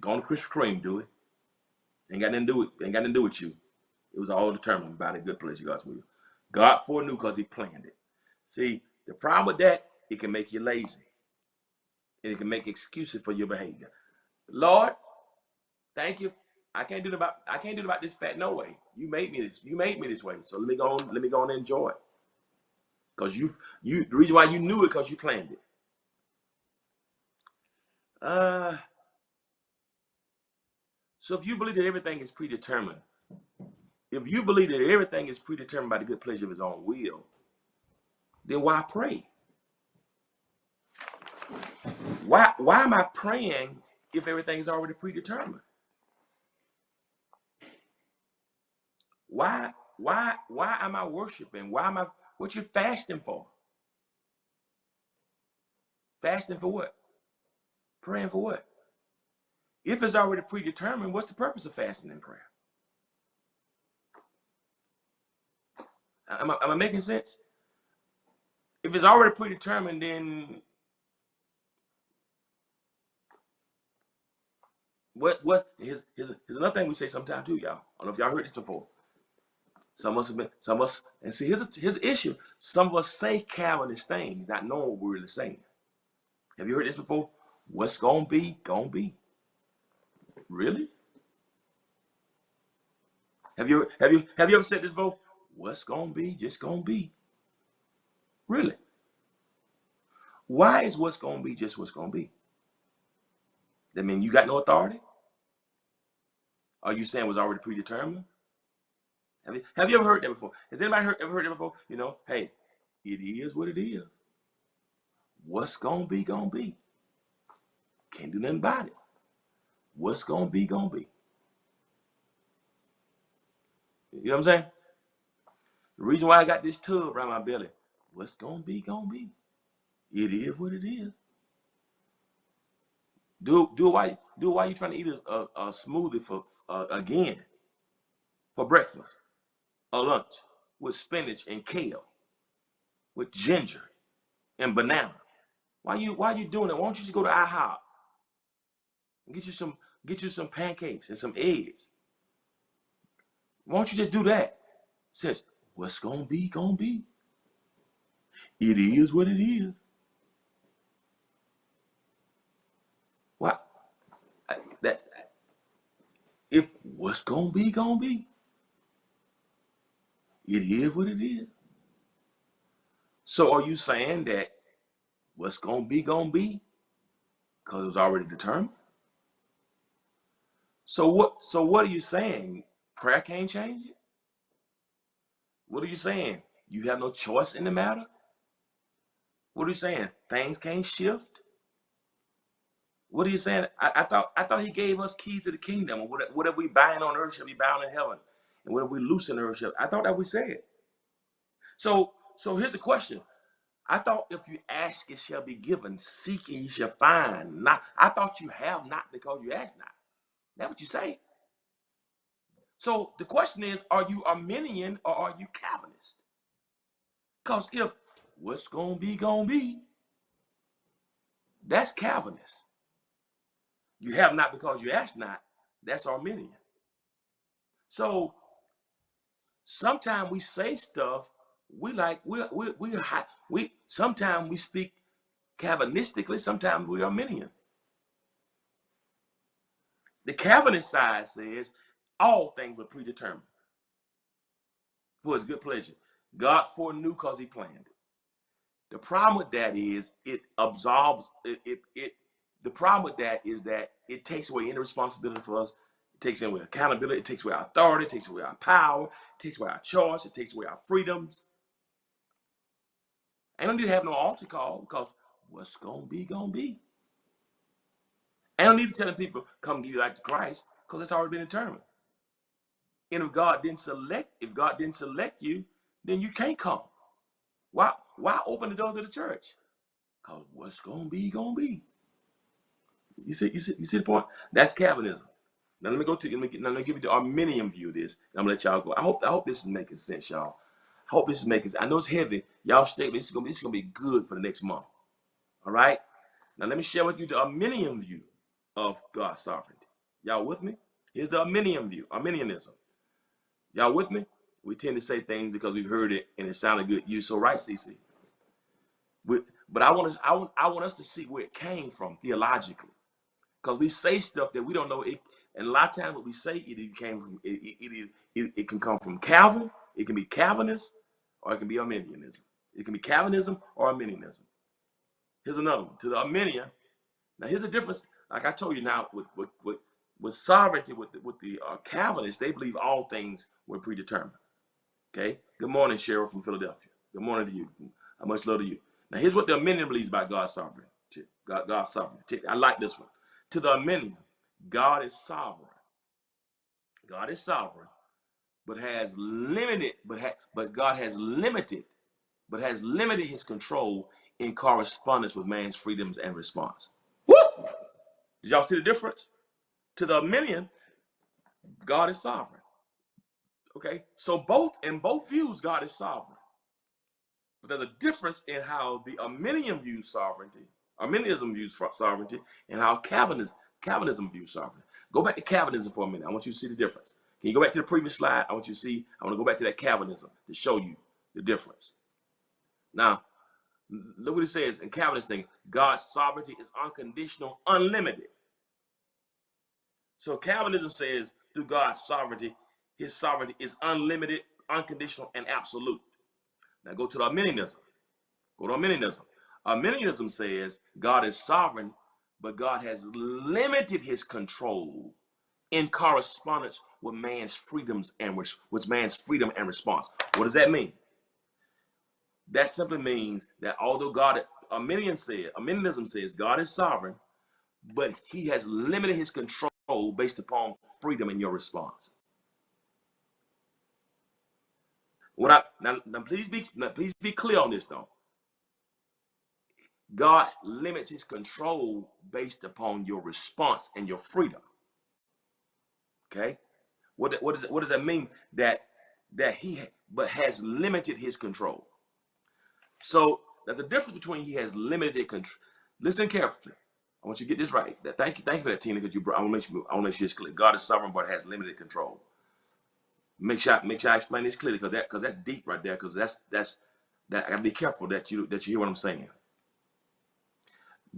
on to Krispy Kreme, do it. Ain't got nothing to do with you. It was all determined by the good pleasure of God's will. God foreknew because he planned it. See, the problem with that, it can make you lazy. And it can make excuses for your behavior. Lord, thank you. I can't do about this fat no way. You made me this way. So let me go on and enjoy it. Because the reason why you knew it because you planned it. So if you believe that everything is predetermined, if you believe that everything is predetermined by the good pleasure of his own will, then why pray? Why am I praying if everything is already predetermined? Why am I worshiping? What you fasting for? Fasting for what? Praying for what? If it's already predetermined, what's the purpose of fasting and prayer? Am I making sense? If it's already predetermined, then here's another thing we say sometimes too, y'all. I don't know if y'all heard this before. Some of us, and see, here's the issue. Some of us say Calvinist things, not knowing what we're really saying. Have you heard this before? What's gonna be, gonna be. Really? Have you ever said this before? What's gonna be, just gonna be. Really? Why is what's gonna be just what's gonna be? That mean you got no authority? Are you saying it was already predetermined? Have you ever heard that before? Has anybody ever heard that before? You know, hey, it is what it is. What's gonna be, gonna be. Can't do nothing about it. What's gonna be, gonna be. You know what I'm saying? The reason why I got this tub around my belly, what's gonna be, gonna be. It is what it is. Do it while you're trying to eat a smoothie for breakfast or lunch with spinach and kale, with ginger and banana. Why you doing it? Why don't you just go to IHOP and get you some pancakes and some eggs? Why don't you just do that? Says what's gonna be, gonna be. It is what it is. What? If what's gonna be, gonna be. It is what it is. So are you saying that what's gonna be, gonna be? Because it was already determined? So what are you saying? Prayer can't change it? What are you saying? You have no choice in the matter? What are you saying? Things can't shift? What are you saying? I thought he gave us keys to the kingdom. Whatever we bind on earth shall be bound in heaven. And whatever we loose in earth shall. I thought that we said. So here's a question. I thought if you ask, it shall be given. Seek, and you shall find. Not, I thought you have not because you ask not. That's what you say. So the question is, are you Arminian or are you Calvinist? Because if what's gonna be, that's Calvinist. You have not because you ask not, that's Arminian. So sometimes we say stuff we sometimes we speak Calvinistically, sometimes we Arminian. The Calvinist side says all things were predetermined for his good pleasure. God foreknew because he planned it. The problem with that is it absolves it. The problem with that is that it takes away any responsibility for us. It takes away accountability. It takes away our authority. It takes away our power. It takes away our choice. It takes away our freedoms. I don't need to have no altar call because what's gonna be. I don't need to tell people come give you life to Christ because it's already been determined. And if God didn't select you, then you can't come. Why open the doors of the church? Because what's gonna be. You see the point? That's Calvinism. Now let me give you the Arminian view of this. And I'm gonna let y'all go. I hope this is making sense, y'all. I hope this is making sense. I know it's heavy. Y'all stay. This is gonna be good for the next month. All right. Now let me share with you the Arminian view of God's sovereignty. Y'all with me? Here's the Arminian view. Arminianism. Y'all with me? We tend to say things because we've heard it and it sounded good. You so right, CC. But I want us to see where it came from theologically, because we say stuff that we don't know. And a lot of times, what we say it can come from Calvin. It can be Calvinist, or it can be Arminianism. It can be Calvinism or Arminianism. Here's another one to the Arminian. Now, here's the difference. Like I told you now, with sovereignty, with the Calvinists, they believe all things were predetermined. Okay. Good morning, Cheryl from Philadelphia. Good morning to you. How much love to you. Now, here's what the Arminian believes about God's sovereignty. God's sovereignty. I like this one. To the Arminian, God is sovereign. God is sovereign, but God has limited his control in correspondence with man's freedoms and response. Woo! Did y'all see the difference? To the Arminian, God is sovereign. Okay, so in both views, God is sovereign. But there's a difference in how the Arminian views sovereignty, Arminianism views sovereignty, and how Calvinism views sovereignty. Go back to Calvinism for a minute. I want you to see the difference. Can you go back to the previous slide? I want to go back to that Calvinism to show you the difference. Now, look what it says in Calvinist thing. God's sovereignty is unconditional, unlimited. So Calvinism says through God's sovereignty, his sovereignty is unlimited, unconditional, and absolute. Now go to the Arminianism. Go to Arminianism. Arminianism says God is sovereign, but God has limited his control in correspondence with man's freedoms and with man's freedom and response. What does that mean? That simply means that although Arminianism says God is sovereign, but he has limited his control based upon freedom in your response. Now please be clear on this though. God limits his control based upon your response and your freedom. Okay, what does that mean? That he has limited his control. So that the difference between he has limited control. Listen carefully. I want you to get this right. Thank you for that, Tina, because I want to make sure it's clear. God is sovereign, but has limited control. Make sure I explain this clearly, because that's deep right there. Because that I gotta be careful that you hear what I'm saying.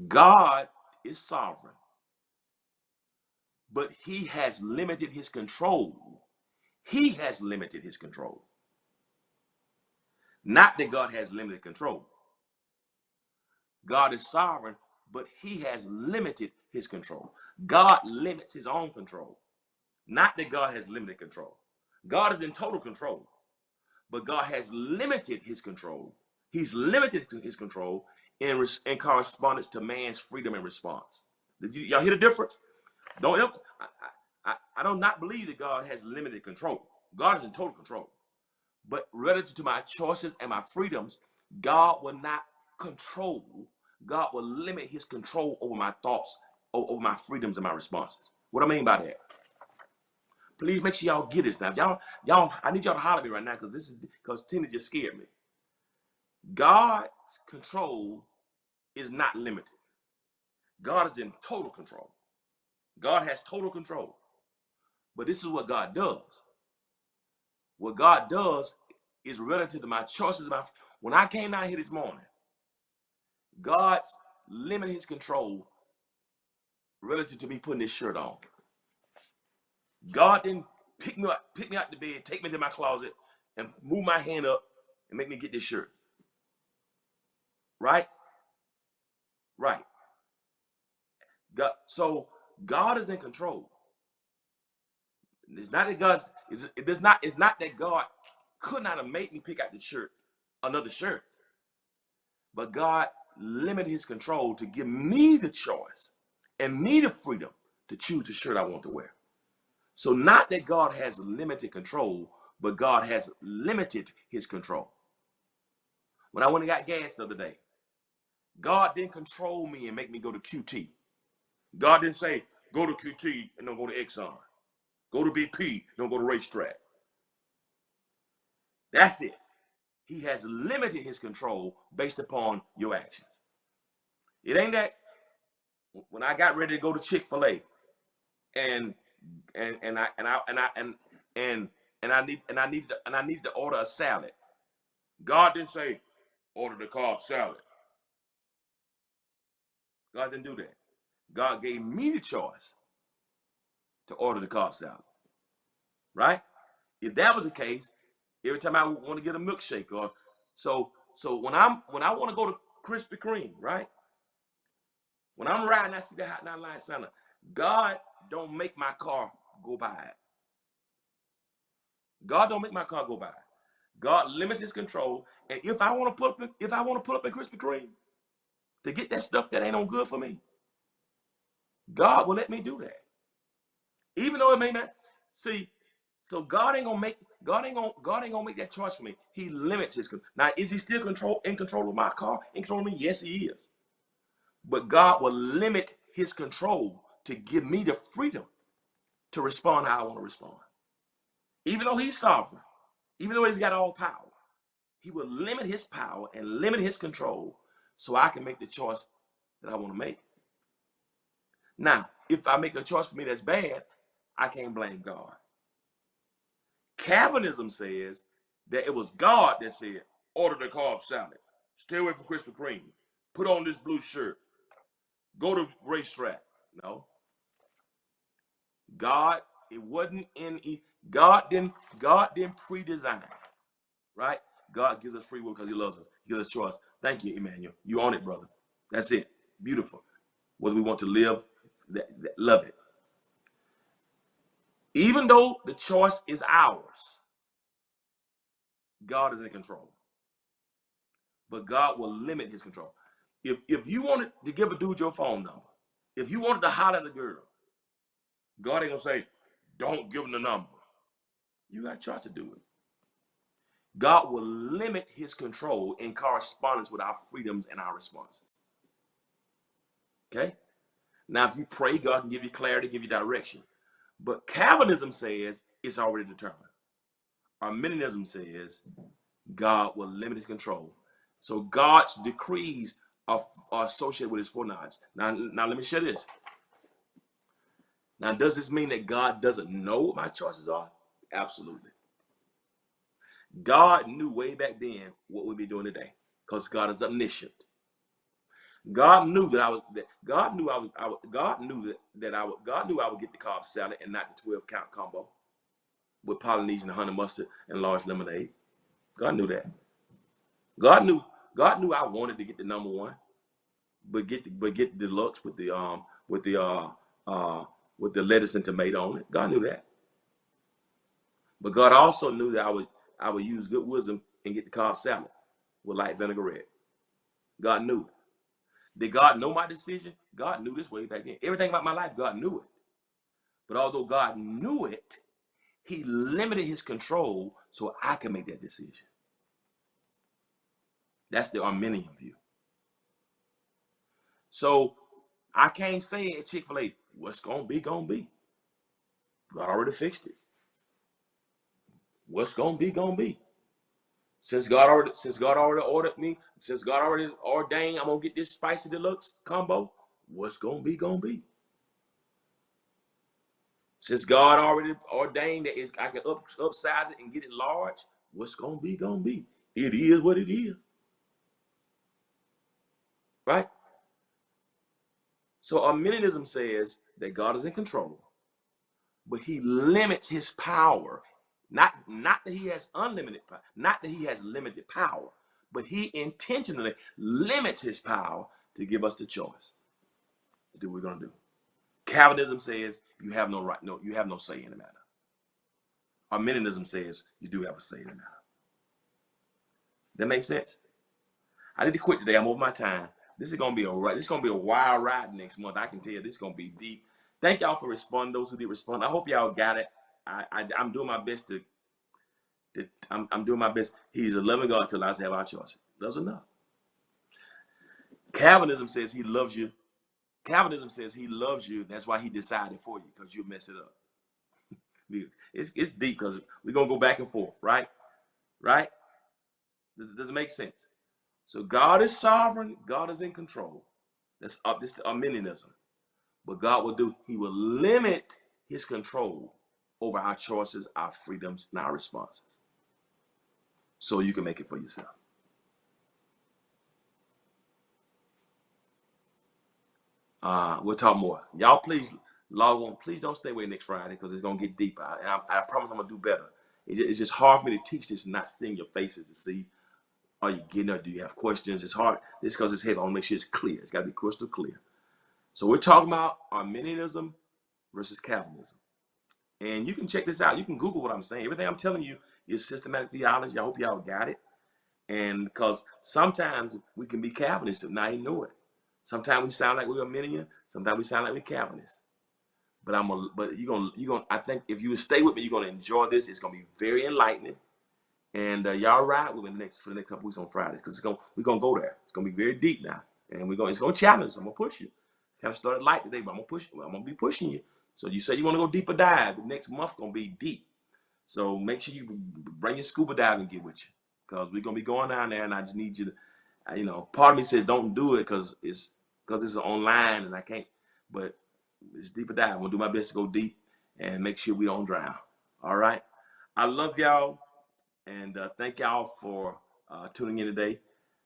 God is sovereign, but he has limited his control. He has limited his control. Not that God has limited control. God is sovereign, but he has limited his control. God limits his own control. Not that God has limited control. God is in total control, but God has limited his control. He's limited his control in correspondence to man's freedom and response. Y'all hear the difference? I do not believe that God has limited control. God is in total control, But relative to my choices and my freedoms, God will not control. God will limit his control over my thoughts, over my freedoms and my responses. What I mean by that? Please make sure y'all get this now. Y'all, I need y'all to holler at me right now because Tina just scared me. God's control is not limited. God is in total control. God has total control. But this is what God does. What God does is relative to my choices. When I came down here this morning, God limited his control relative to me putting this shirt on. God didn't pick me out the bed, take me to my closet, and move my hand up and make me get this shirt. Right? Right. So God is in control. It's not that God it's not that God could not have made me pick out the shirt, another shirt. But God limited his control to give me the choice and me the freedom to choose the shirt I want to wear. So not that God has limited control, but God has limited his control. When I went and got gas the other day, God didn't control me and make me go to QT. God didn't say, go to QT and don't go to Exxon. Go to BP, don't go to Racetrack. That's it. He has limited his control based upon your actions. It ain't that when I got ready to go to Chick-fil-A and I needed to order a salad. God didn't say, order the Cobb salad. God didn't do that. God gave me the choice to order the Cobb salad. Right? If that was the case, every time I want to get a milkshake or so when I want to go to Krispy Kreme, right? When I'm riding, I see the Hot 9 Line Center. God don't make my car go by it. God don't make my car go by it. God limits his control, and if I want to put up in Krispy Kreme to get that stuff that ain't no good for me, God will let me do that. Even though it may not see. So God ain't gonna make that choice for me. He limits his control. Now, is he still in control of my car? In control of me? Yes, he is. But God will limit his control to give me the freedom to respond how I want to respond. Even though he's sovereign, even though he's got all power, he will limit his power and limit his control so I can make the choice that I want to make. Now, if I make a choice for me that's bad, I can't blame God. Calvinism says that it was God that said, order the Cobb salad, stay away from Krispy Kreme, put on this blue shirt, go to Racetrack. No. God, it wasn't in God didn't pre-design. Right? God gives us free will because he loves us. He gives us choice. Thank you, Emmanuel. You own it, brother. That's it. Beautiful. Whether we want to live, love it. Even though the choice is ours, God is in control. But God will limit his control. If you wanted to give a dude your phone number, if you wanted to holler at a girl, God ain't gonna say, don't give him the number. You got a choice to do it. God will limit his control in correspondence with our freedoms and our responses. Okay? Now, if you pray, God can give you clarity, give you direction. But Calvinism says it's already determined. Arminianism says God will limit his control. So God's decrees are associated with his foreknowledge. Now let me share this. Now, does this mean that God doesn't know what my choices are? Absolutely. God knew way back then what we'd be doing today because God is omniscient. God knew that I would get the Cobb salad and not the 12 count combo with Polynesian honey mustard and large lemonade. God knew that. God knew I wanted to get the number one, but get the deluxe with the lettuce and tomato on it. God knew that. But God also knew that I would use good wisdom and get the Cobb salad with light vinaigrette. God knew it. Did God know my decision? God knew this way back then. Everything about my life, God knew it. But although God knew it, He limited his control so I can make that decision. That's the Arminian view. So I can't say at Chick-fil-A, what's gonna be, gonna be. God already fixed it. What's gonna be, gonna be. Since God already ordered me, since God already ordained I'm gonna get this spicy deluxe combo, what's gonna be, gonna be. Since God already ordained that I can upsize it and get it large, what's gonna be, gonna be. It is what it is. Right? So Arminianism says that God is in control, but he limits his power. Not that he has unlimited power, not that he has limited power, but he intentionally limits his power to give us the choice to do what we're gonna do. Calvinism says you have no right, you have no say in the matter. Arminianism says you do have a say in the matter. That makes sense? I need to quit today. I'm over my time. This is gonna be a wild ride next month. I can tell you this is gonna be deep. Thank y'all for responding. Those who did respond, I hope y'all got it. I'm doing my best I'm doing my best. He's a loving God to allow us to have our choices. That's enough. Calvinism says he loves you. Calvinism says he loves you. That's why he decided for you, because you mess it up. It's deep because we're gonna go back and forth, right? Right? Does it make sense? So God is sovereign. God is in control. This is the Arminianism. But God will do, he will limit his control over our choices, our freedoms, and our responses. So you can make it for yourself. We'll talk more. Y'all please log on. Please don't stay away next Friday because it's going to get deeper. I promise I'm going to do better. It's just hard for me to teach this and not seeing your faces to see, are you getting it? Do you have questions? It's hard. This because it's heavy. I want to make sure it's clear. It's got to be crystal clear. So we're talking about Arminianism versus Calvinism. And you can check this out. You can Google what I'm saying. Everything I'm telling you is systematic theology. I hope y'all got it. And because sometimes we can be Calvinists and not even know it. Sometimes we sound like we're Arminian. Sometimes we sound like we're Calvinists. But you're gonna. I think if you stay with me, you're gonna enjoy this. It's gonna be very enlightening. And y'all ride with me for the next couple weeks on Fridays, because we're gonna go there. It's gonna be very deep now, and it's gonna challenge. I'm gonna push you. Kind of started light today, but I'm gonna be pushing you. So you say you want to go deeper dive. The next month gonna be deep. So make sure you bring your scuba diving gear with you, because we're gonna be going down there, and I just need you to, part of me says don't do it because it's online and I can't, but it's deeper dive. I'm gonna do my best to go deep and make sure we don't drown. All right. I love y'all, and thank y'all for tuning in today.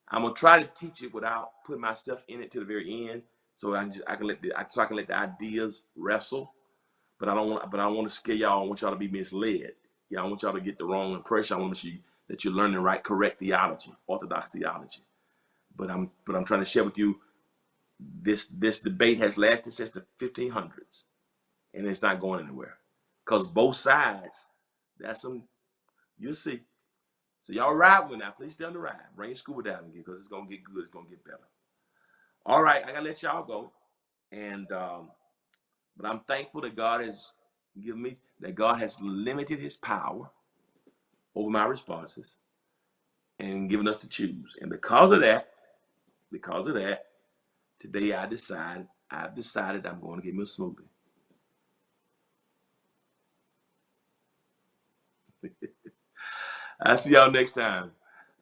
I'm gonna try to teach it without putting myself in it to the very end, so I can let the ideas wrestle. But I don't want to scare y'all. I want y'all to be misled. I want y'all to get the wrong impression. I want to make sure that you're learning right, correct theology, orthodox theology. But I'm trying to share with you, this debate has lasted since the 1500s, and it's not going anywhere, because both sides, you'll see. So y'all ride with me now. Please stay on the ride. Bring your scuba diving gear, because it's gonna get good. It's gonna get better. All right, I gotta let y'all go, and but I'm thankful that God has given me, that God has limited his power over my responses and given us to choose. And because of that, today I've decided I'm going to get me a smoothie. I'll see y'all next time.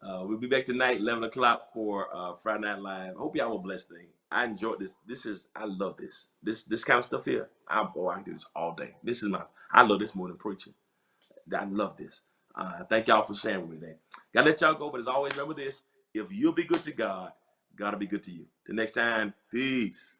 We'll be back tonight, 11 o'clock for Friday Night Live. I hope y'all have a blessed day. I enjoyed this. I love this. This kind of stuff here. I can do this all day. I love this more than preaching. I love this. Thank y'all for sharing with me today. Gotta let y'all go, but as always, remember this: if you'll be good to God, God will be good to you. Till next time, peace.